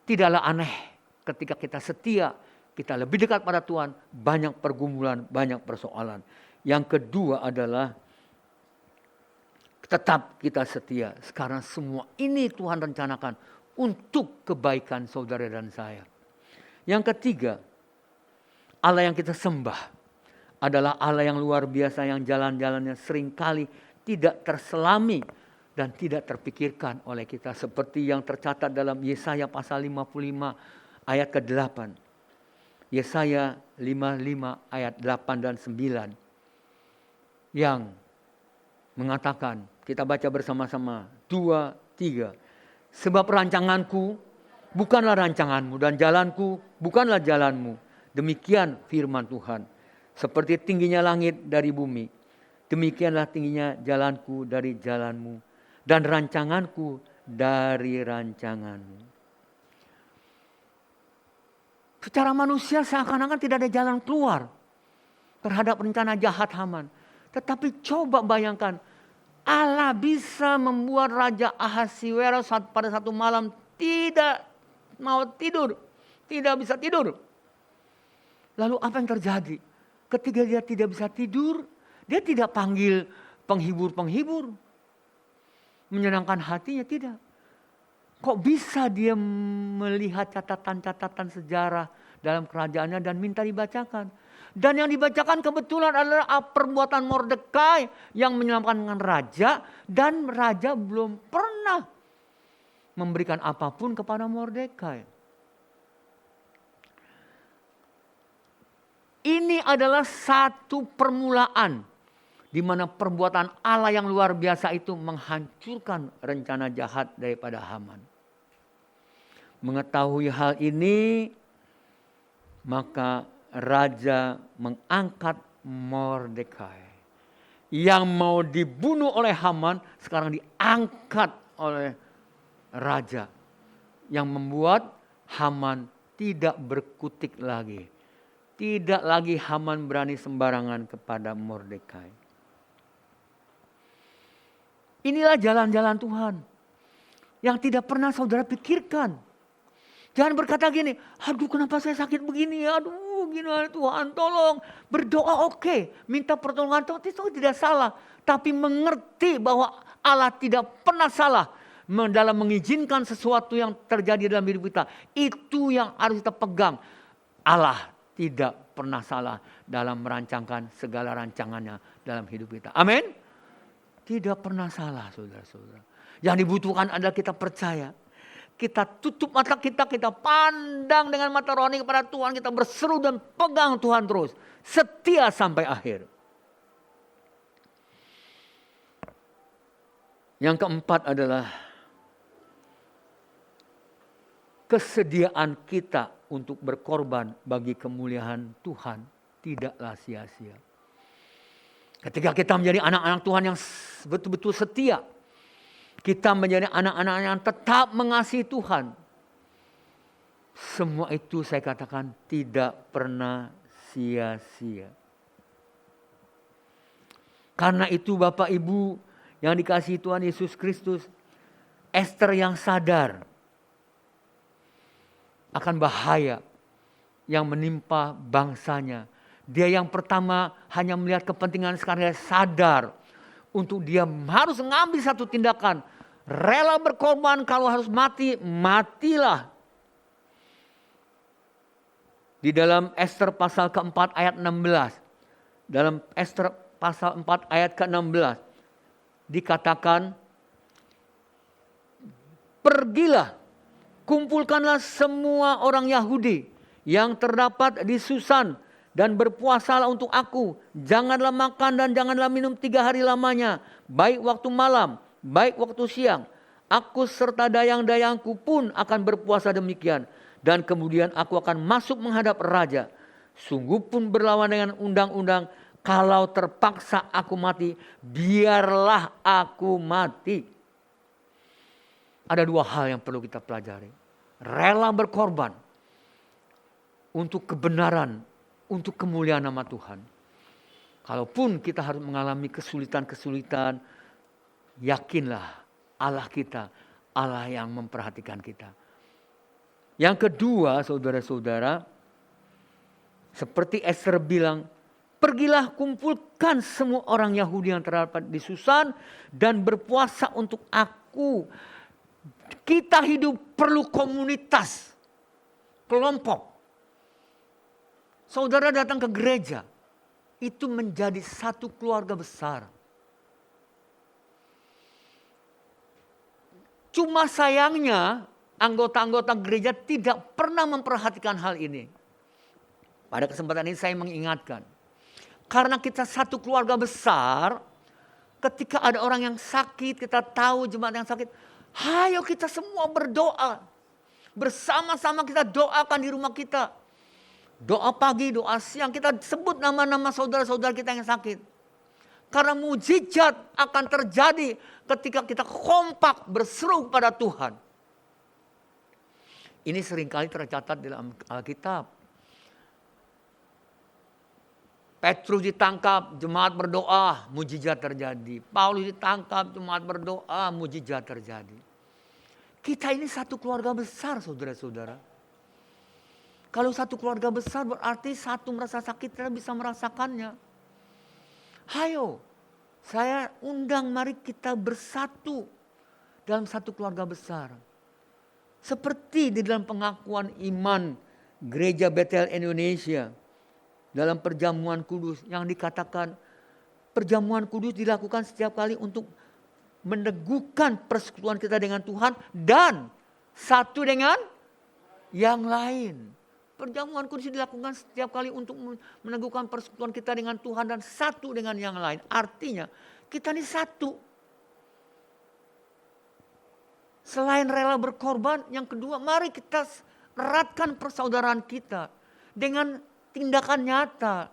tidaklah aneh ketika kita setia, kita lebih dekat pada Tuhan, banyak pergumulan, banyak persoalan. Yang kedua adalah tetap kita setia. Sekarang semua ini Tuhan rencanakan untuk kebaikan saudara dan saya. Yang ketiga, Allah yang kita sembah adalah Allah yang luar biasa yang jalan-jalannya seringkali tidak terselami dan tidak terpikirkan oleh kita. Seperti yang tercatat dalam Yesaya pasal 55 ayat ke-8. Yesaya 55 ayat 8 dan 9. Yang mengatakan, kita baca bersama-sama, 2, 3. Sebab rancanganku bukanlah rancanganmu dan jalanku bukanlah jalanmu. Demikian firman Tuhan. Seperti tingginya langit dari bumi, demikianlah tingginya jalanku dari jalanmu, dan rancanganku dari rancanganmu. Secara manusia seakan-akan tidak ada jalan keluar terhadap rencana jahat Haman. Tetapi coba bayangkan, Allah bisa membuat Raja Ahasiweros pada satu malam tidak mau tidur, tidak bisa tidur. Lalu apa yang terjadi? Ketika dia tidak bisa tidur, dia tidak panggil penghibur-penghibur. Menyenangkan hatinya, tidak. Kok bisa dia melihat catatan-catatan sejarah dalam kerajaannya dan minta dibacakan. Dan yang dibacakan kebetulan adalah perbuatan Mordekai yang menyelamatkan raja. Dan raja belum pernah memberikan apapun kepada Mordekai. Ini adalah satu permulaan di mana perbuatan Allah yang luar biasa itu menghancurkan rencana jahat daripada Haman. Mengetahui hal ini, maka raja mengangkat Mordekai yang mau dibunuh oleh Haman, sekarang diangkat oleh raja yang membuat Haman tidak berkutik lagi. Tidak lagi Haman berani sembarangan kepada Mordekai. Inilah jalan-jalan Tuhan yang tidak pernah saudara pikirkan. Jangan berkata gini, aduh kenapa saya sakit begini, aduh gini Tuhan tolong. Berdoa oke, minta pertolongan Tuhan itu tidak salah. Tapi mengerti bahwa Allah tidak pernah salah dalam mengizinkan sesuatu yang terjadi dalam hidup kita. Itu yang harus kita pegang. Allah tidak pernah salah dalam merancangkan segala rancangannya dalam hidup kita. Amin. Tidak pernah salah saudara-saudara. Yang dibutuhkan adalah kita percaya. Kita tutup mata kita pandang dengan mata rohani kepada Tuhan. Kita berseru dan pegang Tuhan terus. Setia sampai akhir. Yang keempat adalah kesediaan kita untuk berkorban bagi kemuliaan Tuhan tidaklah sia-sia. Ketika kita menjadi anak-anak Tuhan yang betul-betul setia, kita menjadi anak-anak yang tetap mengasihi Tuhan. Semua itu saya katakan tidak pernah sia-sia. Karena itu Bapak Ibu yang dikasihi Tuhan Yesus Kristus, Ester yang sadar akan bahaya yang menimpa bangsanya. Dia yang pertama hanya melihat kepentingan, sekarang dia sadar untuk dia harus mengambil satu tindakan. Rela berkorban, kalau harus mati, matilah. Di dalam Ester pasal keempat ayat 16. Dalam Ester pasal 4 ayat ke-16. Dikatakan, pergilah, kumpulkanlah semua orang Yahudi yang terdapat di Susan dan berpuasalah untuk aku. Janganlah makan dan janganlah minum 3 hari lamanya, baik waktu malam, baik waktu siang. Aku serta dayang-dayangku pun akan berpuasa demikian. Dan kemudian aku akan masuk menghadap raja. Sungguh pun berlawan dengan undang-undang. Kalau terpaksa aku mati, biarlah aku mati. Ada 2 hal yang perlu kita pelajari. Rela berkorban untuk kebenaran, untuk kemuliaan nama Tuhan. Kalaupun kita harus mengalami kesulitan-kesulitan, yakinlah Allah kita, Allah yang memperhatikan kita. Yang kedua, saudara-saudara, seperti Ester bilang, pergilah kumpulkan semua orang Yahudi yang terdapat di Susan dan berpuasa untuk aku. Kita hidup perlu komunitas, kelompok. Saudara datang ke gereja, itu menjadi satu keluarga besar. Cuma sayangnya anggota-anggota gereja tidak pernah memperhatikan hal ini. Pada kesempatan ini saya mengingatkan. Karena kita satu keluarga besar, ketika ada orang yang sakit, kita tahu jemaat yang sakit, ayo kita semua berdoa. Bersama-sama kita doakan di rumah kita. Doa pagi, doa siang, kita sebut nama-nama saudara-saudara kita yang sakit. Karena mujizat akan terjadi ketika kita kompak berseru pada Tuhan. Ini seringkali tercatat dalam Alkitab. Petrus ditangkap, jemaat berdoa, mujizat terjadi. Paulus ditangkap, jemaat berdoa, mujizat terjadi. Kita ini satu keluarga besar, saudara-saudara. Kalau satu keluarga besar berarti satu merasa sakit, kita bisa merasakannya. Hayo, saya undang mari kita bersatu dalam satu keluarga besar. Seperti di dalam pengakuan iman Gereja Betel Indonesia. Dalam perjamuan kudus yang dikatakan perjamuan kudus dilakukan setiap kali untuk meneguhkan persekutuan kita dengan Tuhan dan satu dengan yang lain. Perjamuan kudus dilakukan setiap kali untuk meneguhkan persekutuan kita dengan Tuhan dan satu dengan yang lain. Artinya kita ini satu. Selain rela berkorban, yang kedua mari kita eratkan persaudaraan kita dengan tindakan nyata,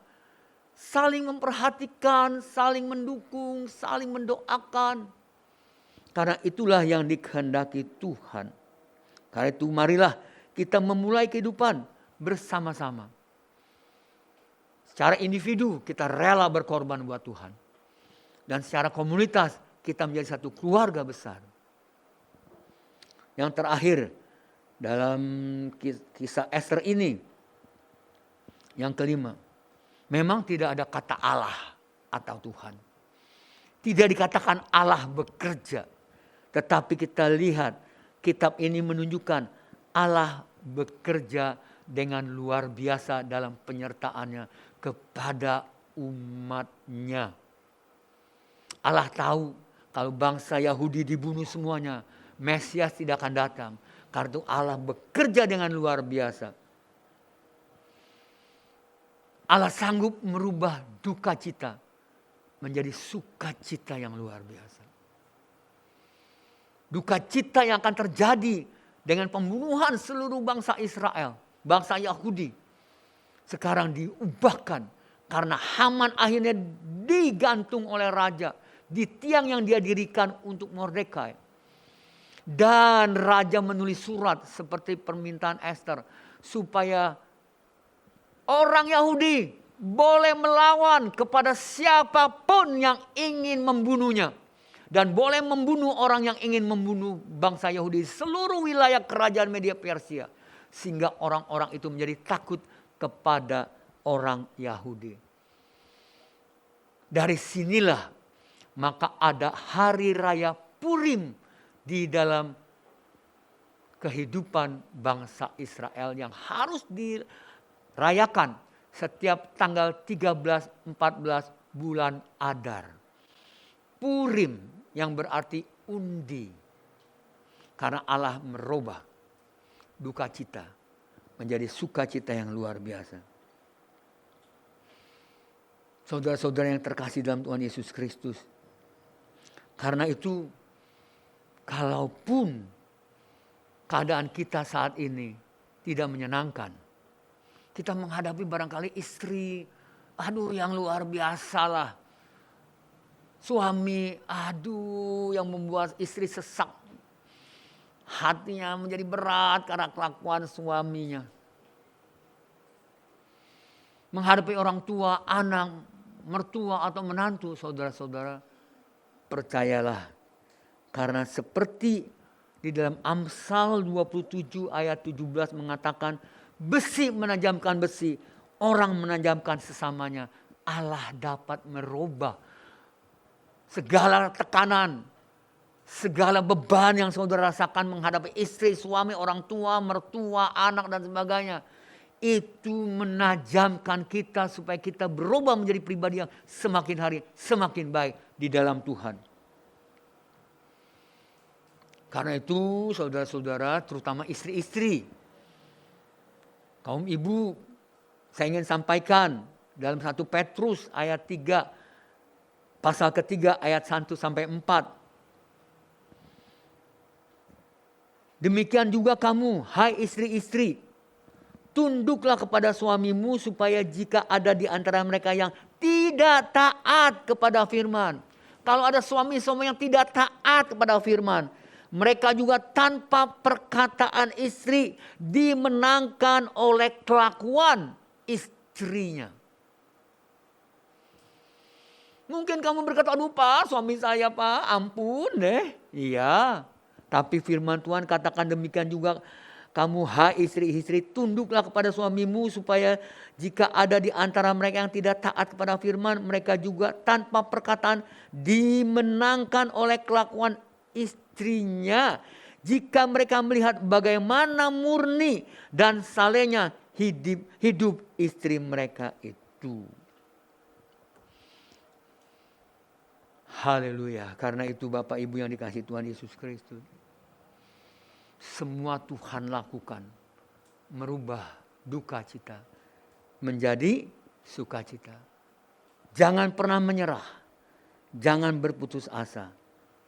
saling memperhatikan, saling mendukung, saling mendoakan. Karena itulah yang dikehendaki Tuhan. Karena itu marilah kita memulai kehidupan bersama-sama. Secara individu kita rela berkorban buat Tuhan. Dan secara komunitas kita menjadi satu keluarga besar. Yang terakhir dalam kisah Esther ini, yang kelima, memang tidak ada kata Allah atau Tuhan. Tidak dikatakan Allah bekerja. Tetapi kita lihat kitab ini menunjukkan Allah bekerja dengan luar biasa dalam penyertaannya kepada umatnya. Allah tahu kalau bangsa Yahudi dibunuh semuanya, Mesias tidak akan datang. Karena itu Allah bekerja dengan luar biasa. Allah sanggup merubah duka cita menjadi sukacita yang luar biasa. Duka cita yang akan terjadi dengan pembunuhan seluruh bangsa Israel, bangsa Yahudi, sekarang diubahkan karena Haman akhirnya digantung oleh raja di tiang yang dia dirikan untuk Mordekai. Dan raja menulis surat seperti permintaan Esther supaya orang Yahudi boleh melawan kepada siapapun yang ingin membunuhnya. Dan boleh membunuh orang yang ingin membunuh bangsa Yahudi seluruh wilayah kerajaan Media Persia. Sehingga orang-orang itu menjadi takut kepada orang Yahudi. Dari sinilah maka ada hari raya Purim di dalam kehidupan bangsa Israel yang harus dirayakan setiap tanggal 13-14 bulan Adar. Purim yang berarti undi. Karena Allah merubah duka cita menjadi sukacita yang luar biasa. Saudara-saudara yang terkasih dalam Tuhan Yesus Kristus. Karena itu kalaupun keadaan kita saat ini tidak menyenangkan. Kita menghadapi barangkali istri, yang luar biasa lah. Suami, yang membuat istri sesak. Hatinya menjadi berat karena kelakuan suaminya. Menghadapi orang tua, anak, mertua atau menantu, saudara-saudara, percayalah. Karena seperti di dalam Amsal 27 ayat 17 mengatakan, besi menajamkan besi, orang menajamkan sesamanya. Allah dapat merubah segala tekanan, segala beban yang saudara rasakan menghadapi istri, suami, orang tua, mertua, anak dan sebagainya. Itu menajamkan kita supaya kita berubah menjadi pribadi yang semakin hari semakin baik di dalam Tuhan. Karena itu saudara-saudara, terutama istri-istri, kaum ibu, saya ingin sampaikan dalam 1 Petrus ayat 3, pasal ketiga ayat 1-4. Demikian juga kamu, hai istri-istri, tunduklah kepada suamimu supaya jika ada di antara mereka yang tidak taat kepada firman. Kalau ada suami-suami yang tidak taat kepada firman, mereka juga tanpa perkataan istri dimenangkan oleh kelakuan istrinya. Mungkin kamu berkata, aduh Pak, suami saya Pak, ampun deh. Iya, tapi firman Tuhan katakan demikian juga kamu, hai istri-istri, tunduklah kepada suamimu supaya jika ada di antara mereka yang tidak taat kepada firman, mereka juga tanpa perkataan dimenangkan oleh kelakuan istrinya. Jika mereka melihat bagaimana murni dan salehnya hidup istri mereka itu. Haleluya. Karena itu Bapak Ibu yang dikasihi Tuhan Yesus Kristus, semua Tuhan lakukan merubah duka cita menjadi sukacita. Jangan pernah menyerah. Jangan berputus asa.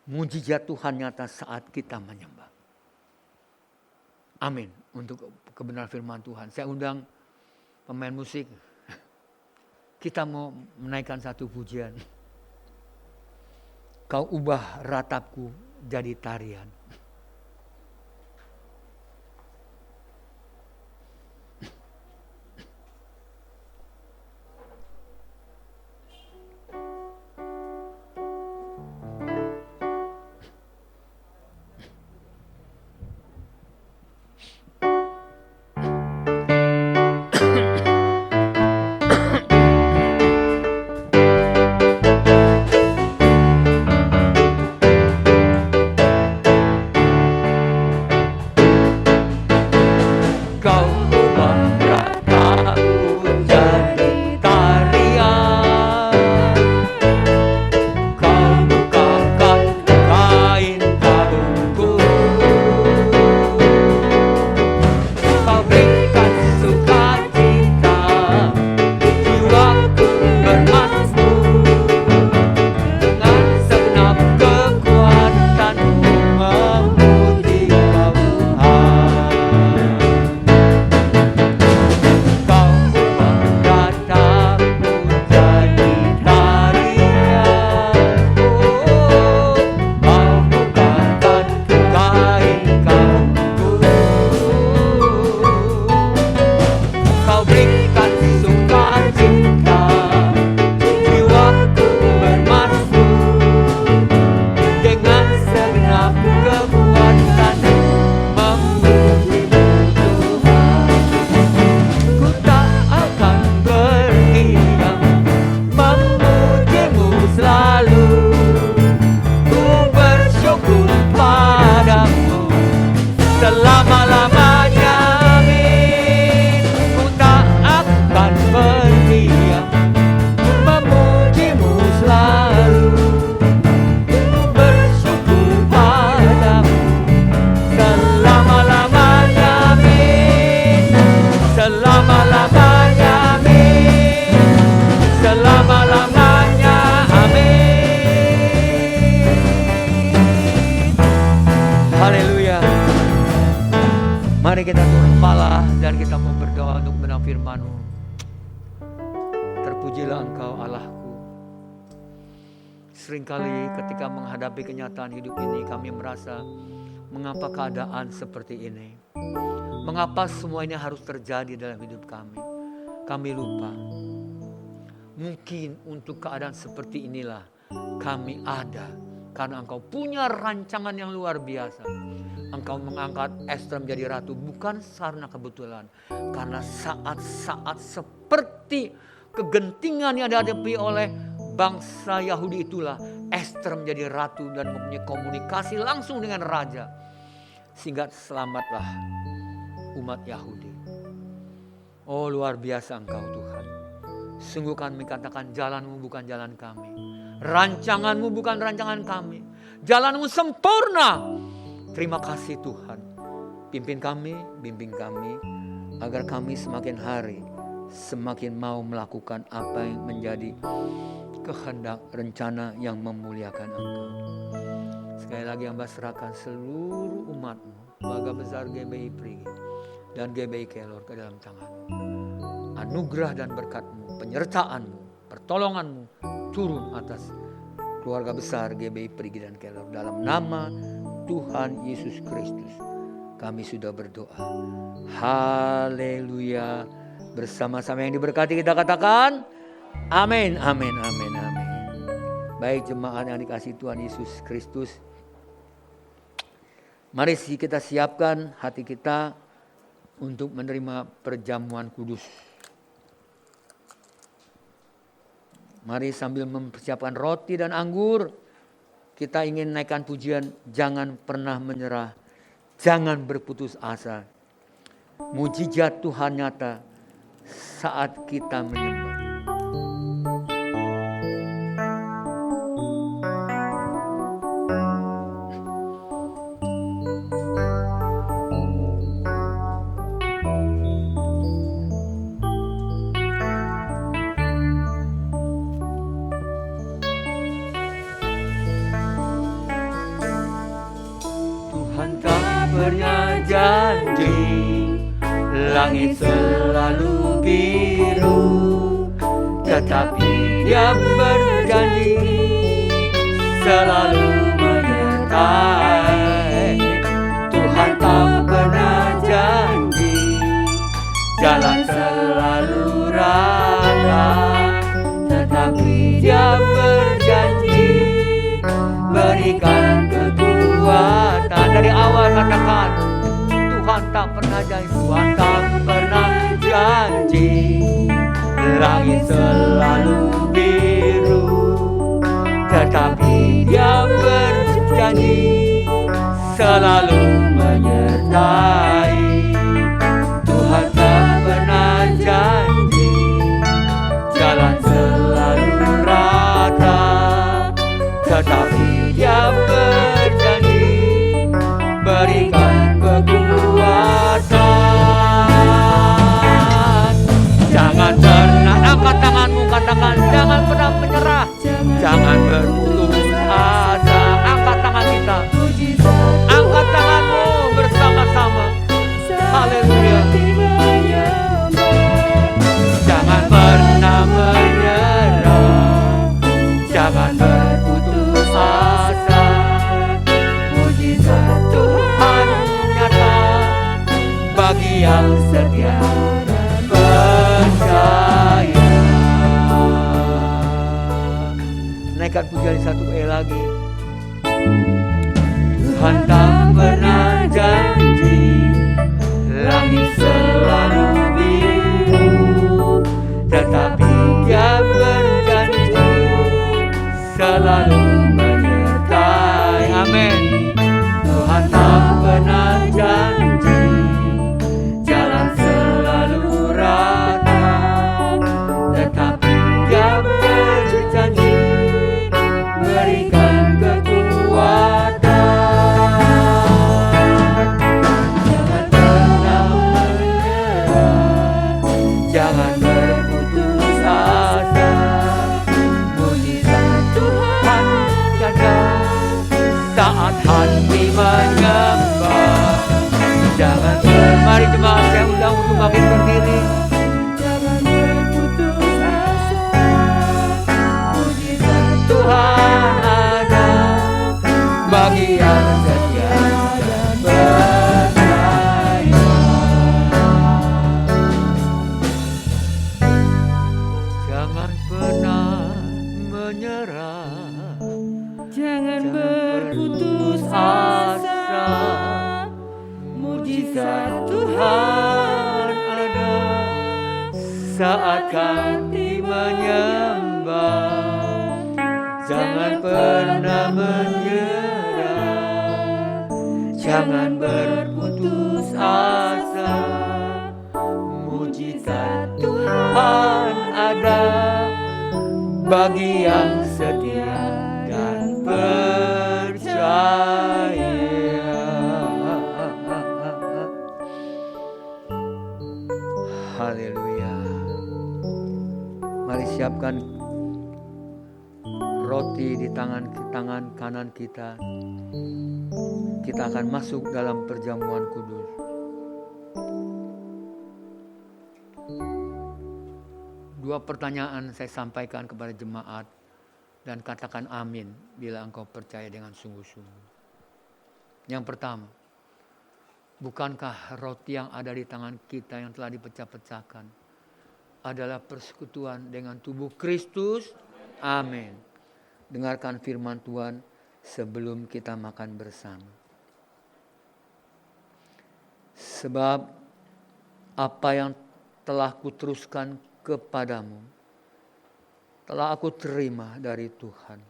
Mujizat Tuhan nyata saat kita menyembah. Amin. Untuk kebenaran firman Tuhan. Saya undang pemain musik. Kita mau menaikkan satu pujian. Kau ubah ratapku jadi tarian. selama-lamanya. Amin. Ku tak akan berdiam, memujimu selalu, bersyukur padamu selama-lamanya. Amin. Selama-lamanya. Amin. Selama-lamanya. Amin. Haleluya. Mari kita tunduk kepala dan kita mau berdoa untuk menang firman-Mu. Terpujilah Engkau Allahku. Seringkali ketika menghadapi kenyataan hidup ini kami merasa, mengapa keadaan seperti ini? Mengapa semua ini harus terjadi dalam hidup kami? Kami lupa. Mungkin untuk keadaan seperti inilah kami ada karena Engkau punya rancangan yang luar biasa. Engkau mengangkat Ester menjadi ratu bukan karena kebetulan, karena saat-saat seperti kegentingan yang dihadapi oleh bangsa Yahudi itulah Ester menjadi ratu dan mempunyai komunikasi langsung dengan raja, sehingga selamatlah umat Yahudi. Oh, luar biasa Engkau Tuhan. Sungguh kami katakan jalan-Mu bukan jalan kami, rancangan-Mu bukan rancangan kami, jalan-Mu sempurna. Terima kasih Tuhan. Pimpin kami, bimbing kami, agar kami semakin hari semakin mau melakukan apa yang menjadi kehendak rencana yang memuliakan Engkau. Sekali lagi hamba serahkan seluruh umat-Mu, Keluarga Besar GBI Perigi dan GBI Kelor ke dalam tangan-Mu. Anugerah dan berkat-Mu, penyertaan-Mu, pertolongan-Mu turun atas Keluarga Besar GBI Perigi dan Kelor. Dalam nama Tuhan Yesus Kristus kami sudah berdoa. Haleluya. Bersama-sama yang diberkati kita katakan amin, amin, amin, amin. Baik jemaat yang dikasihi Tuhan Yesus Kristus, mari kita siapkan hati kita untuk menerima perjamuan kudus. Mari sambil mempersiapkan roti dan anggur, kita ingin naikkan pujian, jangan pernah menyerah, jangan berputus asa. Mujizat Tuhan nyata saat kita menyembah. Janji langit selalu biru, tetapi Dia berjanji selalu menyertai. Tuhan tak pernah janji jalan selalu rata, tetapi Dia berjanji berikan kekuatan. Dari awal katakan, Tuhan tak pernah janji, Tuhan tak pernah janji langit selalu biru, tetapi Dia berjanji selalu menyertai. Tuhan tak pernah janji jalan selalu rata, tetapi Dia berjanji berikan kekuatan. Jangan pernah angkat tanganmu, katakan jangan pernah menyerah, jangan berputus asa. Angkat tangan kita, angkat tanganmu bersama-sama. Haleluya. Jangan pernah menyerah, jangan berputus asa. Mujizat Tuhan nyata bagi yang setia dan percaya. Naikkan pujian satu lagi. Tuhan tak pernah janji langit selalu biru, tetapi Dia berjanji selalu menyertai. Amin. Tuhan tak pernah janji Mari jemaat, saya undang untuk makin berdiri. Tuhan ada bagi yang setia dan percaya. Jangan pernah menyerah, Jangan berputus asa, mujizat Tuhan ada saat kami menyembah. Jangan pernah menyerah, jangan berputus asa. Mujizat Tuhan ada bagi yang setia dan percaya. Haleluya. Mari siapkan roti di tangan kanan kita. Kita akan masuk dalam perjamuan kudus. Dua pertanyaan saya sampaikan kepada jemaat dan katakan amin bila engkau percaya dengan sungguh-sungguh. Yang pertama, bukankah roti yang ada di tangan kita yang telah dipecah-pecahkan adalah persekutuan dengan tubuh Kristus? Amin. Dengarkan firman Tuhan sebelum kita makan bersama. Sebab apa yang telah kuteruskan kepadamu telah aku terima dari Tuhan,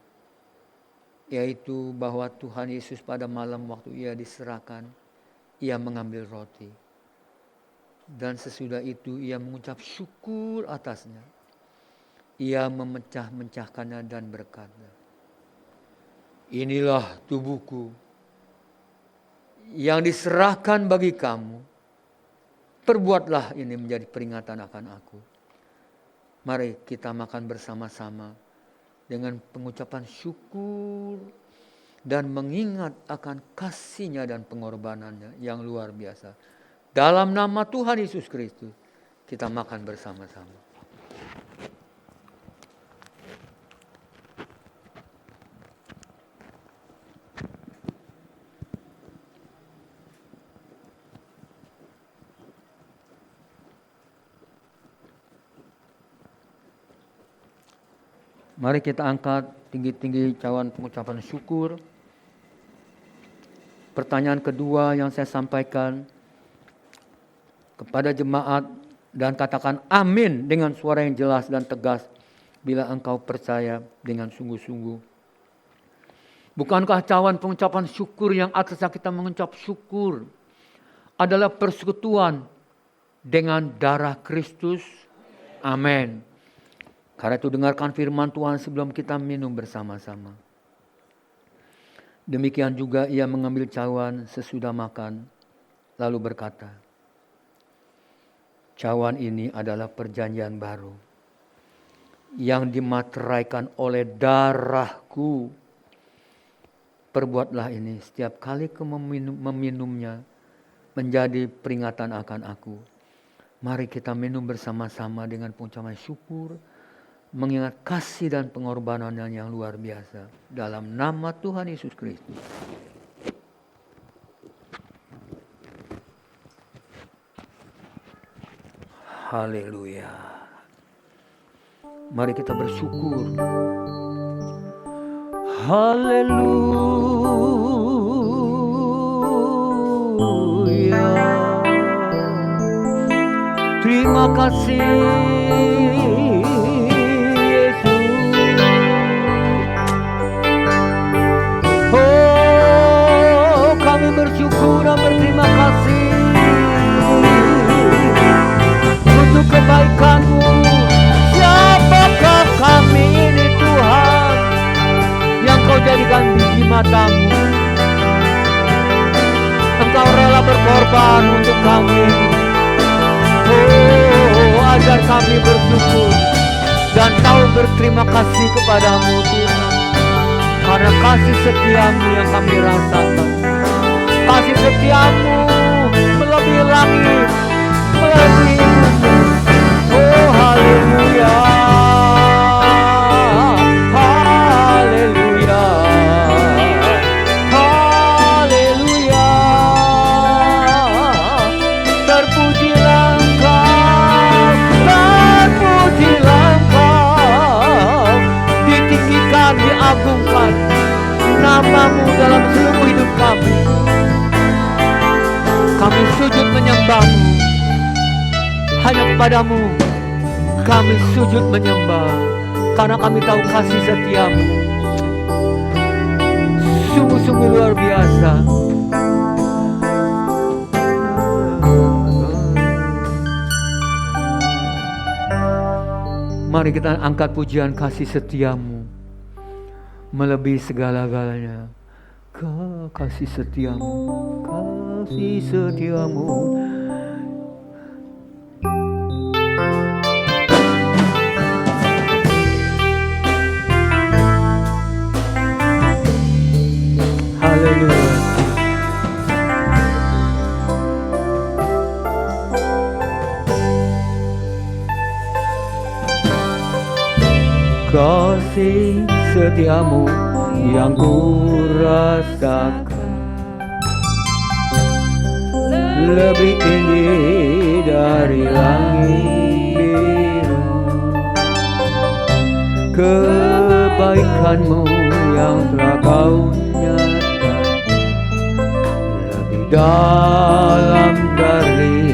yaitu bahwa Tuhan Yesus pada malam waktu ia diserahkan, ia mengambil roti, dan sesudah itu ia mengucap syukur atasnya. Ia memecah-mecahkannya dan berkata, inilah tubuhku yang diserahkan bagi kamu. Perbuatlah ini menjadi peringatan akan aku. Mari kita makan bersama-sama dengan pengucapan syukur dan mengingat akan kasih-Nya dan pengorbanannya yang luar biasa. Dalam nama Tuhan Yesus Kristus, kita makan bersama-sama. Mari kita angkat tinggi-tinggi cawan pengucapan syukur. Pertanyaan kedua yang saya sampaikan kepada jemaat, dan katakan amin dengan suara yang jelas dan tegas bila engkau percaya dengan sungguh-sungguh. Bukankah cawan pengucapan syukur yang atasnya kita mengucap syukur adalah persekutuan dengan darah Kristus? Amin. Karena itu dengarkan firman Tuhan sebelum kita minum bersama-sama. Demikian juga ia mengambil cawan sesudah makan, lalu berkata, cawan ini adalah perjanjian baru yang dimateraikan oleh darahku. Perbuatlah ini setiap kali meminumnya menjadi peringatan akan aku. Mari kita minum bersama-sama dengan pengucapan syukur, mengingat kasih dan pengorbanannya yang luar biasa. Dalam nama Tuhan Yesus Kristus. Haleluya. Mari kita bersyukur. Haleluya. Terima kasih Yesus. Oh, kami bersyukur dan berterima kasih untuk kebaikan-Mu. Siapakah kami ini Tuhan, yang Kau jadikan biji mata-Mu. Engkau rela berkorban untuk kami. Oh, ajar kami bersyukur dan tahu berterima kasih kepadamu Tuhan, karena kasih setiamu yang kami rasakan. Kasih setiamu melebihi sujud menyembah-Mu. Hanya kepadamu kami sujud menyembah, karena kami tahu kasih setia-Mu sungguh-sungguh luar biasa. Mari kita angkat pujian kasih setia-Mu melebihi segala-galanya. Kasih setia-Mu, kasih setia-Mu. Haleluya. Kasih setia-Mu yang ku rasakan lebih tinggi dari langit biru. Kebaikan-Mu yang telah Kau nyatakan lebih dalam dari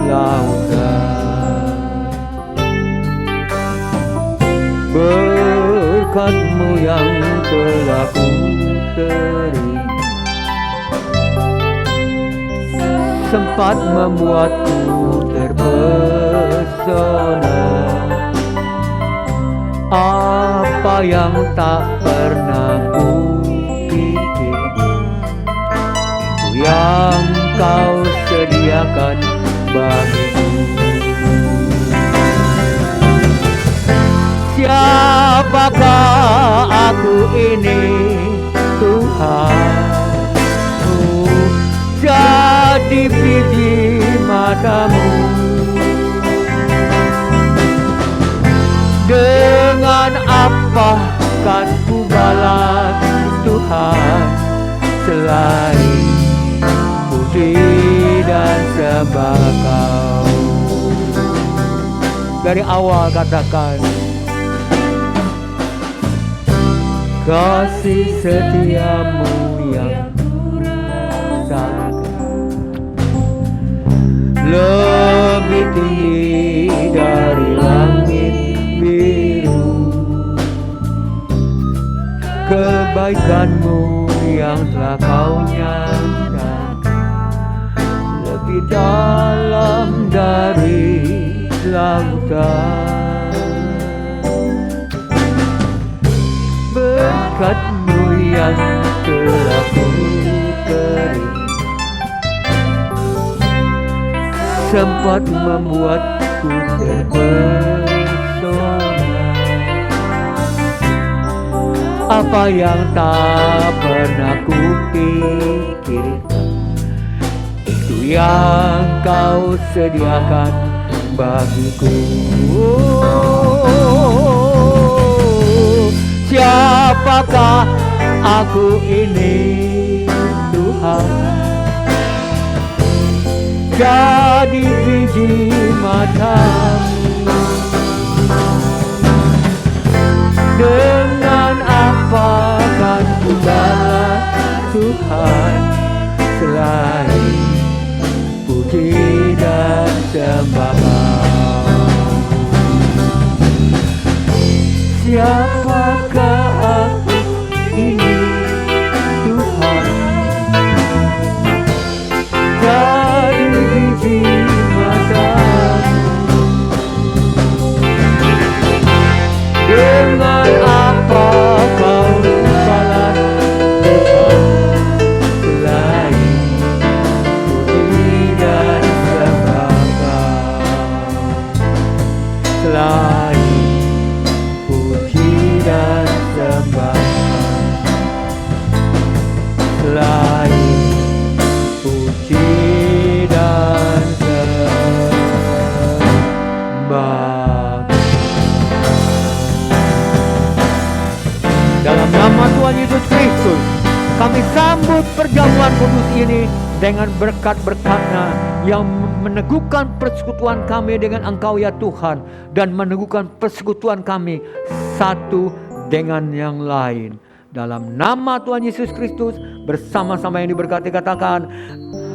lautan. Berkat-Mu yang telah ku terima sempat membuatku terpesona. Apa yang tak pernah ku pikir, itu yang Kau sediakan bagiku. Siapakah aku ini, Tuhan? Jadi biji mata-Mu. Dengan apa kan ku balas Tuhan, selain puji dan sembah Kau. Dari awal katakan, kasih setia-Mu yang rasakan lebih tinggi dari langit biru. Kebaikan-Mu yang telah Kau nyatakan lebih dalam dari lautan. Berkat-Mu yang telah ku terima sempat membuatku terpesona. Apa yang tak pernah ku pikirkan, itu yang Kau sediakan bagiku. Siapakah aku ini, Tuhan? Jadi biji mata-Mu. Dengan apa kan ku balas Tuhan, selain puji dan sembah Kau. Siapakah aku ini, Tuhan? Jadi biji mata-Mu. Dengan apa Kau balas Tuhan, selain puji dan sembah Kau. Selain puji dan sembah Kau. Selain puji dan sembah. Dalam nama Tuhan Yesus Kristus, kami sambut perjamuan kudus ini dengan berkat-berkat-Nya yang meneguhkan persekutuan kami dengan Engkau ya Tuhan, dan meneguhkan persekutuan kami satu dengan yang lain. Dalam nama Tuhan Yesus Kristus, bersama-sama yang diberkati katakan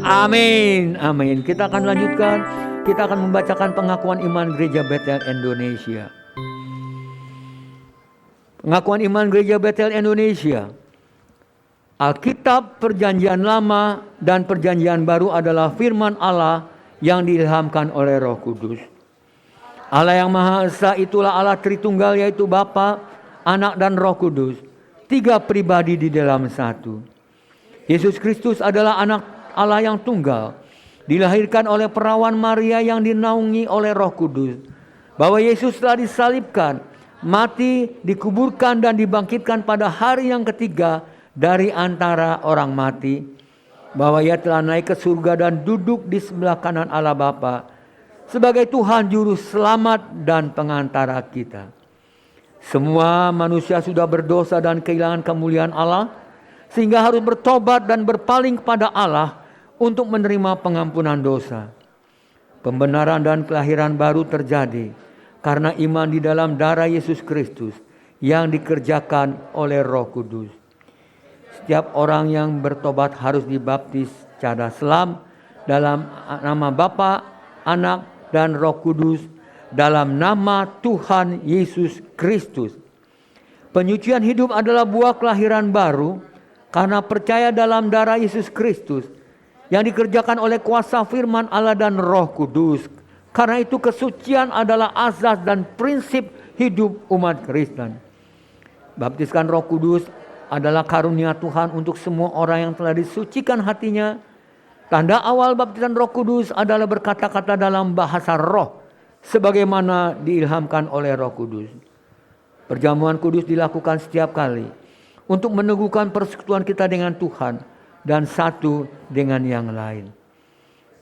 Amin, amin. Kita akan lanjutkan. Kita akan membacakan pengakuan iman Gereja Betel Indonesia. Pengakuan iman Gereja Betel Indonesia. Alkitab Perjanjian Lama dan Perjanjian Baru adalah firman Allah yang diilhamkan oleh Roh Kudus. Allah yang Maha Esa itulah Allah Tritunggal, yaitu Bapa, Anak dan Roh Kudus. 3 pribadi di dalam satu. Yesus Kristus adalah anak Allah yang tunggal, dilahirkan oleh perawan Maria yang dinaungi oleh Roh Kudus. Bahwa Yesus telah disalibkan, mati, dikuburkan dan dibangkitkan pada hari yang ketiga dari antara orang mati. Bahwa Ia telah naik ke surga dan duduk di sebelah kanan Allah Bapa sebagai Tuhan juru selamat dan pengantara kita. Semua manusia sudah berdosa dan kehilangan kemuliaan Allah, sehingga harus bertobat dan berpaling kepada Allah untuk menerima pengampunan dosa. Pembenaran dan kelahiran baru terjadi karena iman di dalam darah Yesus Kristus yang dikerjakan oleh Roh Kudus. Setiap orang yang bertobat harus dibaptis secara selam dalam nama Bapa, Anak, dan Roh Kudus, dalam nama Tuhan Yesus Kristus. Penyucian hidup adalah buah kelahiran baru karena percaya dalam darah Yesus Kristus yang dikerjakan oleh kuasa firman Allah dan Roh Kudus. Karena itu kesucian adalah asas dan prinsip hidup umat Kristen. Baptiskan Roh Kudus adalah karunia Tuhan untuk semua orang yang telah disucikan hatinya. Tanda awal baptisan Roh Kudus adalah berkata-kata dalam bahasa roh, sebagaimana diilhamkan oleh Roh Kudus. Perjamuan kudus dilakukan setiap kali untuk meneguhkan persekutuan kita dengan Tuhan dan satu dengan yang lain.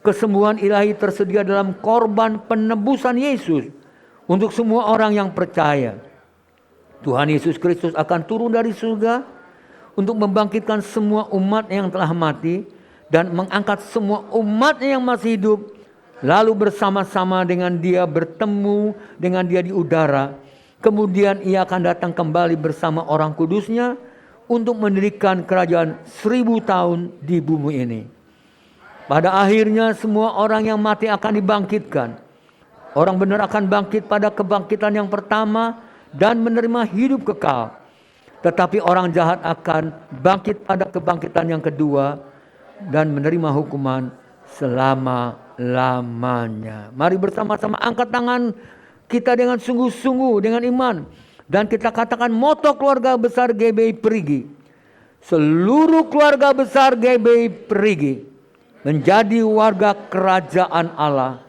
Kesembuhan ilahi tersedia dalam korban penebusan Yesus untuk semua orang yang percaya. Tuhan Yesus Kristus akan turun dari surga untuk membangkitkan semua umat yang telah mati dan mengangkat semua umat yang masih hidup, lalu bersama-sama dengan Dia bertemu dengan Dia di udara. Kemudian Ia akan datang kembali bersama orang kudusnya untuk mendirikan kerajaan 1000 tahun di bumi ini. Pada akhirnya semua orang yang mati akan dibangkitkan. Orang benar akan bangkit pada kebangkitan yang pertama dan menerima hidup kekal. Tetapi orang jahat akan bangkit pada kebangkitan yang kedua dan menerima hukuman selama-lamanya. Mari bersama-sama angkat tangan kita dengan sungguh-sungguh, dengan iman. Dan kita katakan moto keluarga besar GBI Perigi. Seluruh keluarga besar GBI Perigi menjadi warga kerajaan Allah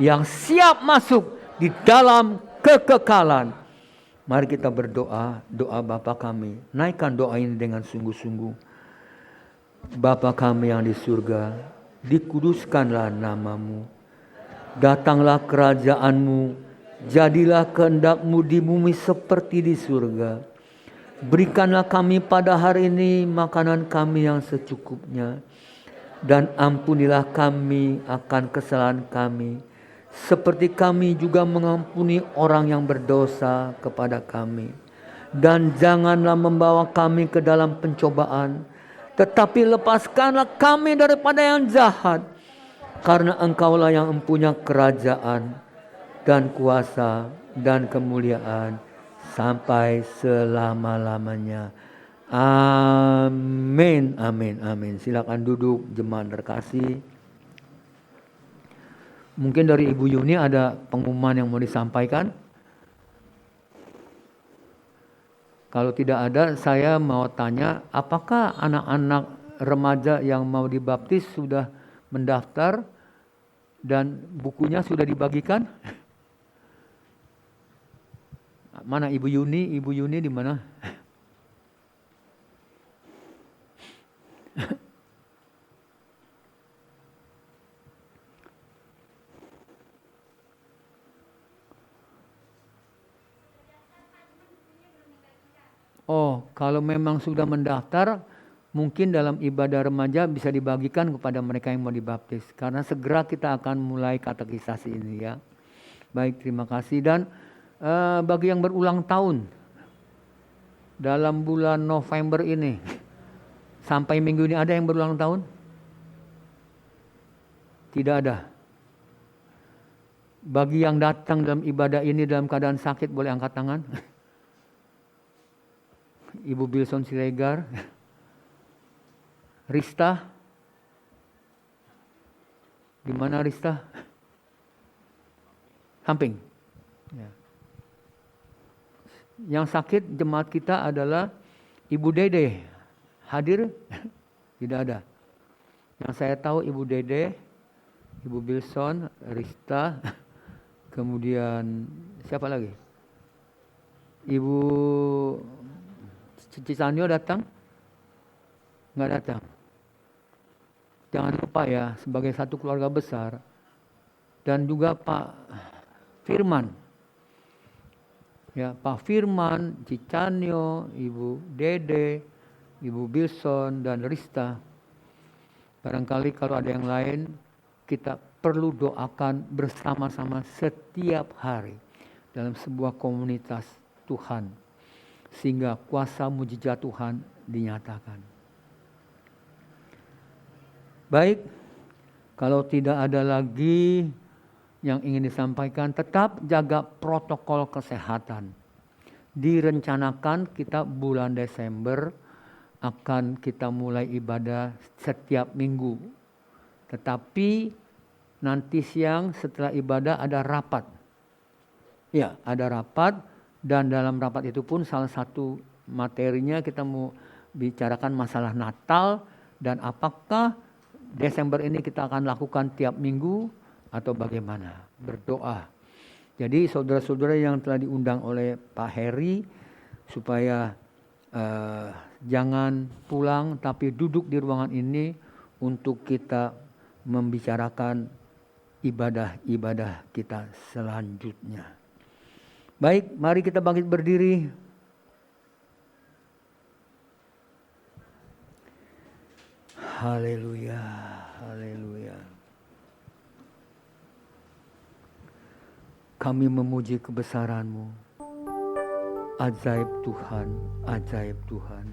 yang siap masuk di dalam kekekalan. Mari kita berdoa, doa Bapa kami. Naikkan doa ini dengan sungguh-sungguh. Bapa kami yang di surga, dikuduskanlah namamu. Datanglah kerajaanmu, jadilah kehendak-Mu di bumi seperti di surga. Berikanlah kami pada hari ini makanan kami yang secukupnya. Dan ampunilah kami akan kesalahan kami, seperti kami juga mengampuni orang yang berdosa kepada kami. Dan janganlah membawa kami ke dalam pencobaan, tetapi lepaskanlah kami daripada yang jahat. Karena Engkaulah yang mempunyai kerajaan dan kuasa dan kemuliaan sampai selama-lamanya. Amin, amin, amin. Silakan duduk jemaat terkasih. Mungkin dari Ibu Yuni ada pengumuman yang mau disampaikan. Kalau tidak ada, saya mau tanya, apakah anak-anak remaja yang mau dibaptis sudah mendaftar dan bukunya sudah dibagikan? Mana Ibu Yuni? Ibu Yuni di mana? Oh, kalau memang sudah mendaftar, mungkin dalam ibadah remaja bisa dibagikan kepada mereka yang mau dibaptis. Karena segera kita akan mulai katekisasi ini ya. Baik, terima kasih. Dan bagi yang berulang tahun dalam bulan November ini, sampai minggu ini ada yang berulang tahun? Tidak ada. Bagi yang datang dalam ibadah ini dalam keadaan sakit boleh angkat tangan. Ibu Bilson Siregar, Rista, di mana Rista? Samping. Ya. Yang sakit jemaat kita adalah Ibu Dede. Hadir? Tidak ada. Yang saya tahu Ibu Dede, Ibu Bilson, Rista, kemudian siapa lagi? Ibu Cisanyo datang? Nggak datang. Jangan lupa ya, sebagai satu keluarga besar. Dan juga Pak Firman. Ya, Pak Firman, Cicanyo, Ibu Dede, Ibu Bilson, dan Rista. Barangkali kalau ada yang lain, kita perlu doakan bersama-sama setiap hari dalam sebuah komunitas Tuhan. Sehingga kuasa mujizat Tuhan dinyatakan. Baik, kalau tidak ada lagi yang ingin disampaikan, tetap jaga protokol kesehatan. Direncanakan kita bulan Desember akan kita mulai ibadah setiap minggu. Tetapi nanti siang setelah ibadah ada rapat. Ya, ada rapat, dan dalam rapat itu pun salah satu materinya kita mau bicarakan masalah Natal dan apakah Desember ini kita akan lakukan tiap minggu atau bagaimana, berdoa. Jadi saudara-saudara yang telah diundang oleh Pak Heri supaya jangan pulang tapi duduk di ruangan ini untuk kita membicarakan ibadah-ibadah kita selanjutnya. Baik, mari kita bangkit berdiri. Haleluya, haleluya. Kami memuji kebesaran-Mu. Ajaib Tuhan, ajaib Tuhan.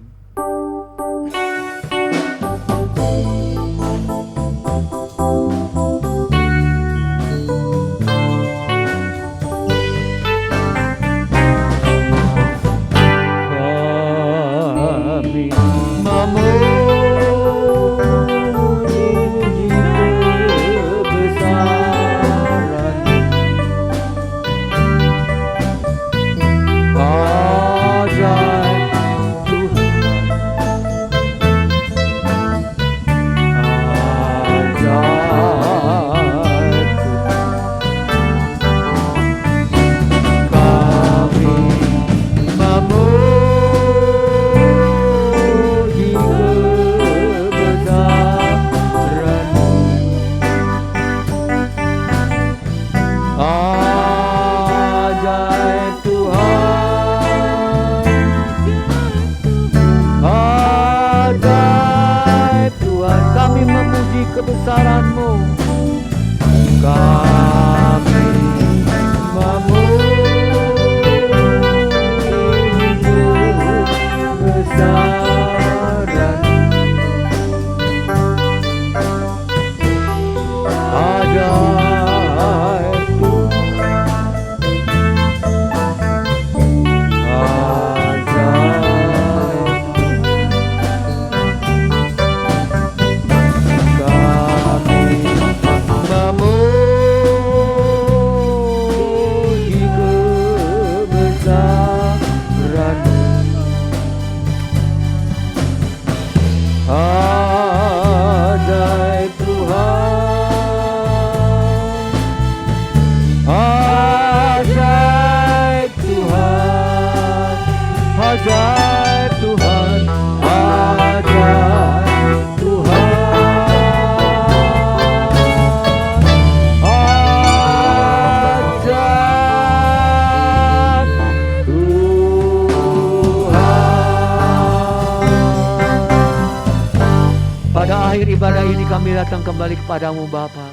Kebesaran-Mu, kami memuji kebesaran. Ajaib Tuhan, ajaib Tuhan, ajaib Tuhan. Pada akhir ibadah ini kami datang kembali kepadamu Bapa.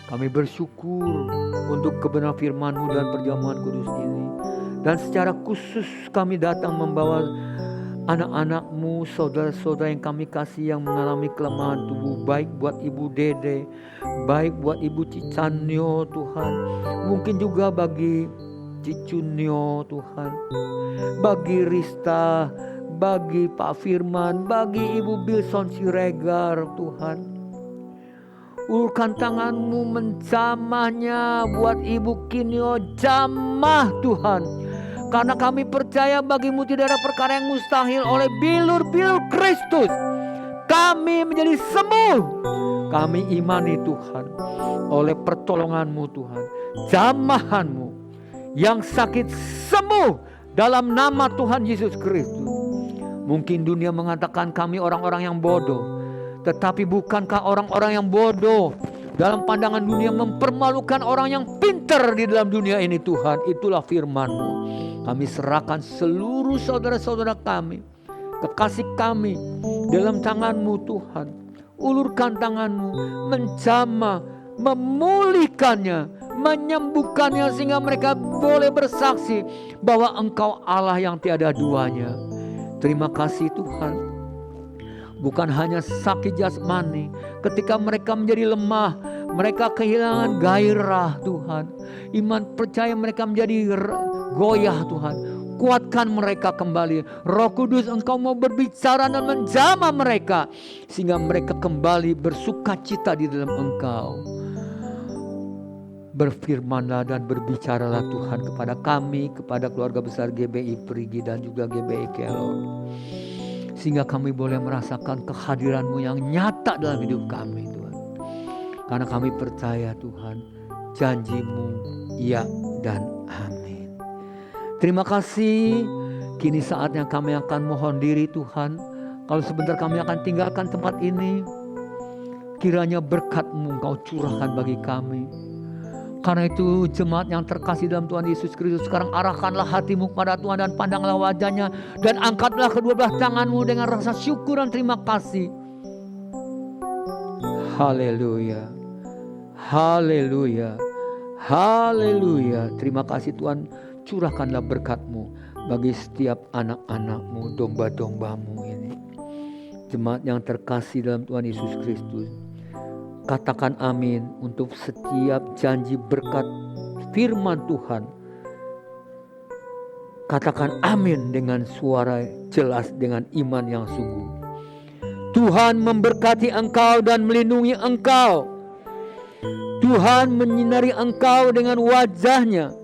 Kami bersyukur untuk kebenaran firman-Mu dan perjamuan kudus ini. Dan secara khusus kami datang membawa anak-anak-Mu, saudara-saudara yang kami kasih yang mengalami kelemahan tubuh, baik buat Ibu Dede, baik buat Ibu Cicanyo Tuhan, mungkin juga bagi Cicunyo Tuhan, bagi Rista, bagi Pak Firman, bagi Ibu Bilson Siregar Tuhan. Ulurkan tangan-Mu menjamahnya buat Ibu Kinyo, jamah Tuhan. Karena kami percaya bagi-Mu tidak ada perkara yang mustahil. Oleh bilur-bilur Kristus kami menjadi sembuh. Kami imani Tuhan, oleh pertolongan-Mu Tuhan, jamahan-Mu yang sakit sembuh dalam nama Tuhan Yesus Kristus. Mungkin dunia mengatakan kami orang-orang yang bodoh, tetapi bukankah orang-orang yang bodoh dalam pandangan dunia mempermalukan orang yang pintar di dalam dunia ini Tuhan? Itulah firman-Mu. Kami serahkan seluruh saudara-saudara kami, kekasih kami dalam tangan-Mu Tuhan. Ulurkan tangan-Mu, menjamah, memulihkannya, menyembuhkannya, sehingga mereka boleh bersaksi bahwa Engkau Allah yang tiada duanya. Terima kasih Tuhan. Bukan hanya sakit jasmani, ketika mereka menjadi lemah, mereka kehilangan gairah Tuhan. Iman percaya mereka menjadi goyah Tuhan. Kuatkan mereka kembali. Roh Kudus, Engkau mau berbicara dan menjamah mereka, sehingga mereka kembali bersukacita di dalam Engkau. Berfirmanlah dan berbicaralah Tuhan kepada kami, kepada keluarga besar GBI Perigi dan juga GBI Kelor, sehingga kami boleh merasakan kehadiran-Mu yang nyata dalam hidup kami Tuhan. Karena kami percaya Tuhan, janji-Mu ya dan amin. Terima kasih. Kini saatnya kami akan mohon diri Tuhan. Kalau sebentar kami akan tinggalkan tempat ini, kiranya berkat-Mu Engkau curahkan bagi kami. Karena itu jemaat yang terkasih dalam Tuhan Yesus Kristus, sekarang arahkanlah hatimu kepada Tuhan dan pandanglah wajahnya, dan angkatlah kedua belah tanganmu dengan rasa syukur dan terima kasih. Haleluya, haleluya, haleluya. Terima kasih Tuhan, curahkanlah berkat-Mu bagi setiap anak-anak-Mu, domba-domba-Mu ini. Jemaat yang terkasih dalam Tuhan Yesus Kristus, katakan amin untuk setiap janji berkat firman Tuhan. Katakan amin dengan suara jelas, dengan iman yang sungguh. Tuhan memberkati engkau dan melindungi engkau. Tuhan menyinari engkau dengan wajahnya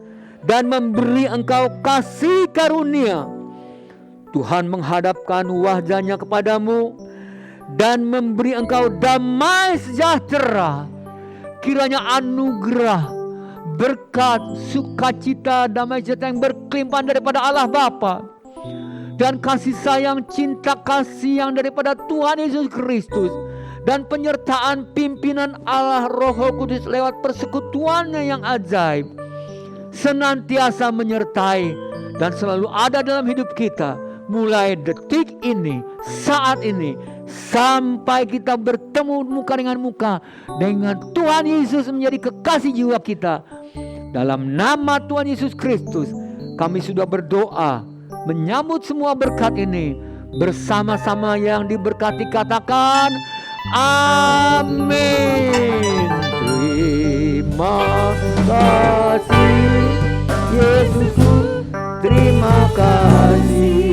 dan memberi engkau kasih karunia. Tuhan menghadapkan wajahnya kepadamu dan memberi engkau damai sejahtera. Kiranya anugerah, berkat, sukacita, damai sejahtera yang berkelimpahan daripada Allah Bapa, dan kasih sayang, cinta kasih yang daripada Tuhan Yesus Kristus, dan penyertaan pimpinan Allah Roh Kudus lewat persekutuannya yang ajaib, senantiasa menyertai dan selalu ada dalam hidup kita, mulai detik ini, saat ini, sampai kita bertemu muka dengan muka dengan Tuhan Yesus menjadi kekasih jiwa kita. Dalam nama Tuhan Yesus Kristus kami sudah berdoa menyambut semua berkat ini bersama-sama. Yang diberkati katakan amin. Terima kasih Yesusku, terima kasih.